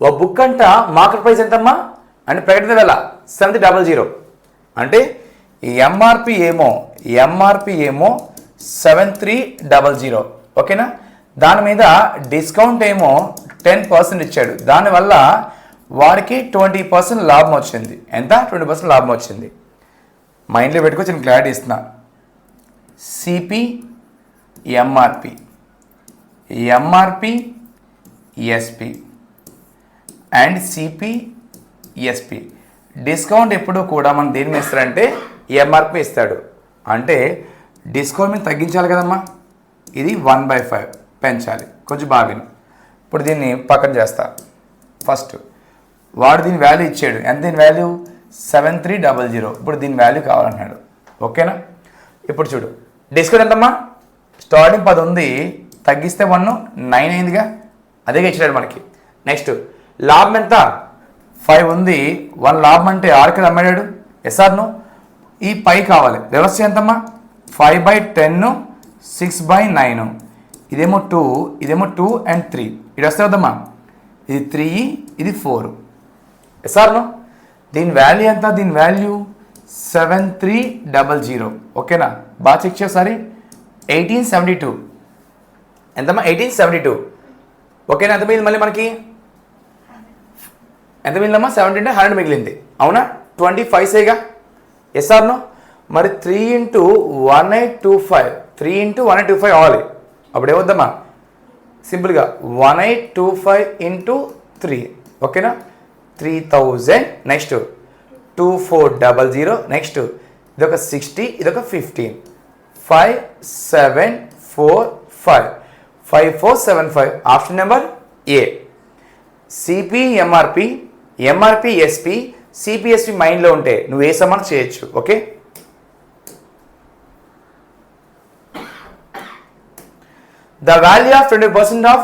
ఓ బుక్ అంట మార్కెట్ ప్రైస్ ఎంతమ్మా అంటే ప్రకటిత వేళ 7300 అంటే ఎంఆర్పి ఏమో 7300. ఓకేనా? దాని మీద డిస్కౌంట్ ఏమో 10% ఇచ్చాడు. దానివల్ల వాడికి 20% లాభం వచ్చింది. ఎంత? 20% లాభం వచ్చింది. మైండ్లో పెట్టుకొచ్చి నేను క్లారిటీ ఇస్తున్నా. CP MRP, MRP SP and CP SP. Discount ఎప్పుడు కూడా మనం దేని మీద ఇస్తారంటే ఎంఆర్పి ఇస్తాడు. అంటే డిస్కౌంట్ మీద తగ్గించాలి కదమ్మా. ఇది 1/5 పెంచాలి. కొంచెం బాగా. ఇప్పుడు దీన్ని పక్కన చేస్తా. ఫస్ట్ వాడు దీని వాల్యూ ఇచ్చాడు. ఎంత దీని వాల్యూ? 7300. ఇప్పుడు దీని వాల్యూ కావాలన్నాడు. ఓకేనా? ఇప్పుడు చూడు డిస్కౌంట్ ఎంతమ్మా? స్టార్టింగ్ 10 ఉంది, తగ్గిస్తే 1 9 అయిందిగా. అదేగా ఇచ్చాడు మనకి. నెక్స్ట్ లాభం ఎంత? 5 ఉంది, 1 లాభం అంటే 6 కదా అమ్మాడు. Yes or no? ఈ పై కావాలి. వ్యవస్థ ఎంతమ్మా? 5/10 6/9. ఇదేమో 2, ఇదేమో 2 and 3. ఇది వస్తే వద్దమ్మా. ఇది 3, ఇది 4. Yes or no? దీని వాల్యూ ఎంత? దీని వాల్యూ 7300. ఓకేనా? బాగా చెక్ చేసారి. 1872 ఎంతమ్మా? 1872. ఓకేనా? ఎంత మిగిలింది మళ్ళీ మనకి? ఎంత మిగిలిందమ్మా? 70 అంటే 100 మిగిలింది. అవునా? 25సేగా. Yes or no? మరి 3 ఇంటూ 1825 3 ఇంటూ 1825 అవ్వాలి. అప్పుడు ఏమవుద్దమ్మా? సింపుల్గా 1825 ఇంటూ 3. ఓకేనా? 3000. నెక్స్ట్ 2400. నెక్స్ట్ ఇదొక 60, ఇదొక 15. 5745 5475. ఆప్షన్ నెంబర్ ఏ. సిపి ఎంఆర్పి, ఎంఆర్పి ఎస్పి, సిపిఎస్పి మైండ్లో ఉంటే నువ్వు ఏ సమానం చేయొచ్చు. Okay? The value of 20% of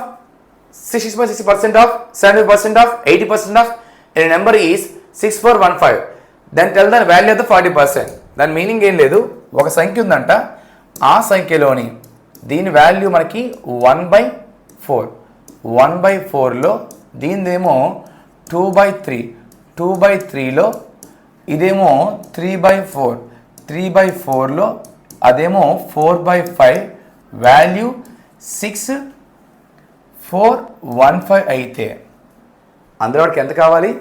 60% of 70% of 80% of a number is 6415. Then tell the value of the 40%. దాని మీనింగ్ ఏం లేదు. ఒక సంఖ్య ఉందంట, ఆ సంఖ్యలోని దీని వాల్యూ మనకి 1/4. 1/4లో దీనిదేమో 2/3. 2/3లో ఇదేమో 3/4. 3/4లో అదేమో 4/5. వాల్యూ 6415 అయితే అందులో వాడికి ఎంత కావాలి,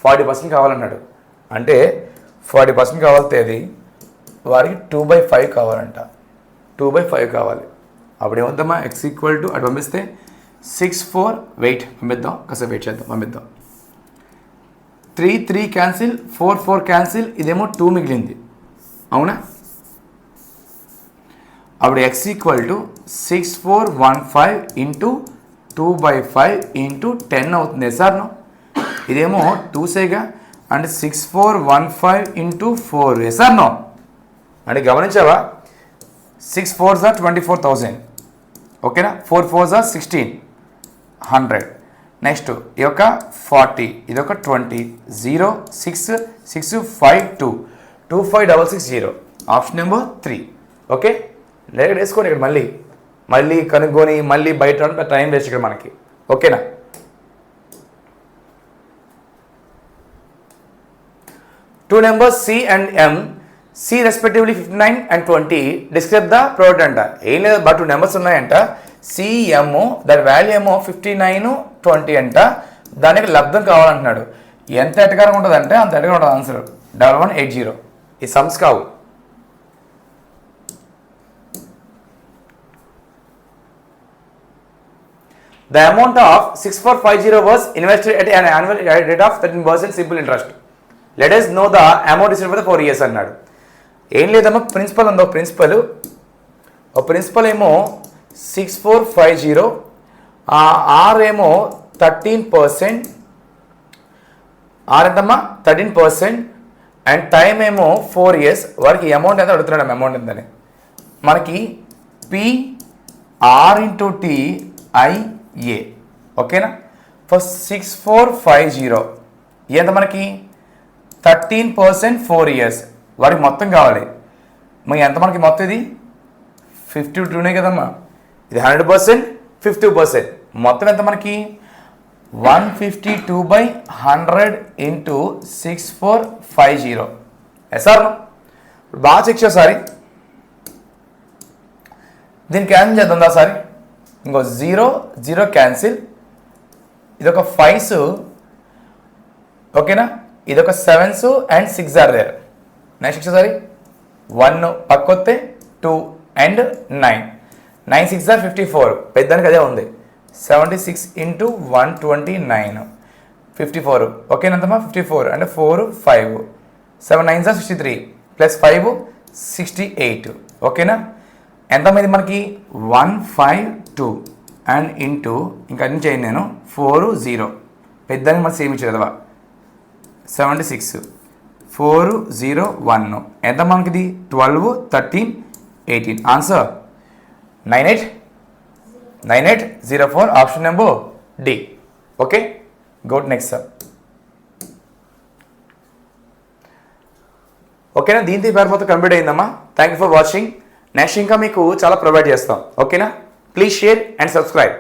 40% కావాలన్నాడు. అంటే 40% కావాలితే అది వాడికి 2/5 కావాలంట. 2/5 కావాలి. అప్పుడు ఏమవుతామా, x ఈక్వల్ టు అటు పంపిస్తే 64 వెయిట్ పంపిద్దాం, కాసేపు వెయిట్ చేద్దాం, పంపిద్దాం. 3 క్యాన్సిల్, 4 క్యాన్సిల్, ఇదేమో 2 మిగిలింది, అవునా? అప్పుడు x equal to 6415 into 2/5 into 10 అవుతుంది. సార్ నో, ఇదేమో 2సేగా, అంటే 6415 ఇంటూ 4 సార్ నో. అంటే గమనించావా, 6 4s are 24,000, ఓకేనా? 4 4s are 1600. నెక్స్ట్ ఈ యొక్క 40, ఇదొక 20, 0 6 6 5 2 25660, ఆప్షన్ నెంబర్ 3. ఓకే, డైరెక్ట్ వేసుకోండి. ఇక్కడ మళ్ళీ కనుక్కొని మళ్ళీ బయట టైం వేస్ట్ ఇక్కడ మనకి, ఓకేనా? Two numbers C and M, C respectively 59 and 20, describe the product అంట. ఏం లేదు, బట్ 2 నెంబర్స్ ఉన్నాయంట, CM, దాని వాల్యూ ఏమో 59 20 అంట. దానికి లబ్ధం కావాలంటున్నాడు. ఎంత ఎటకారం ఉంటుంది అంటే అంత ఎటగా ఉంటుంది ఆన్సర్. 1180. ఈ సమ్స్ కావు. The amount of 6450 was invested at an annual rate of 13% simple interest. Let us know the amount received for the 4 years అన్నాడు. ఏం లేదమ్మా, ప్రిన్సిపల్ ఉందో, ప్రిన్సిపల్ ఏమో 6450, ఆర్ ఏమో 13%, ఆర్ ఎంతమ్మా 13%, అండ్ టైం ఏమో 4 years. వారికి అమౌంట్ ఎంత అడుగుతున్నాడు, అమౌంట్ ఎంతని. మనకి PR ఇంటూ TIA, ఓకేనా? ఫస్ట్ 6450 ఎంత మనకి 13%, 4 years. వాడికి మొత్తం కావాలి. మరి ఎంత మనకి మొత్తం, ఇది 52నే కదమ్మా, ఇది 100%, 50%. మొత్తం ఎంత మనకి 152/100 ఇంటూ 6450. సార్ బాగా చెక్ చేసారి, దీన్ని క్యాన్సిల్ చేద్దాం సారి. ఇంకో 0 క్యాన్సిల్, ఇదొక 5s, ఓకేనా? ఇదొక 7s and 6 are there. Next సారి 1 పక్కొస్తే 2 and 9. 9 6 are 54, పెద్దానికి అదే ఉంది. 76 ఇంటూ 129 54, ఓకేనంతమ్మా? 54 అంటే 4 5 7 9s are 63 ప్లస్ 5 68, ఓకేనా? ఎంతమంది మనకి 152 అండ్ ఇంటూ ఇంకా అన్ని చేయండి నేను 4 0, పెద్దానికి మనం సేమ్ ఇచ్చారు కదా 76 4 0 1, ఎంత మనకి ఇది 12 13 18. Answer 9804, option number D. Okay, go next sir. ఓకేనా, దీంతో పేరు మొత్తం కంప్లీట్ అయిందమ్మా. Thank you for watching. Next ఇంకా మీకు చాలా ప్రొవైడ్ చేస్తాం, ఓకేనా? Please share and subscribe.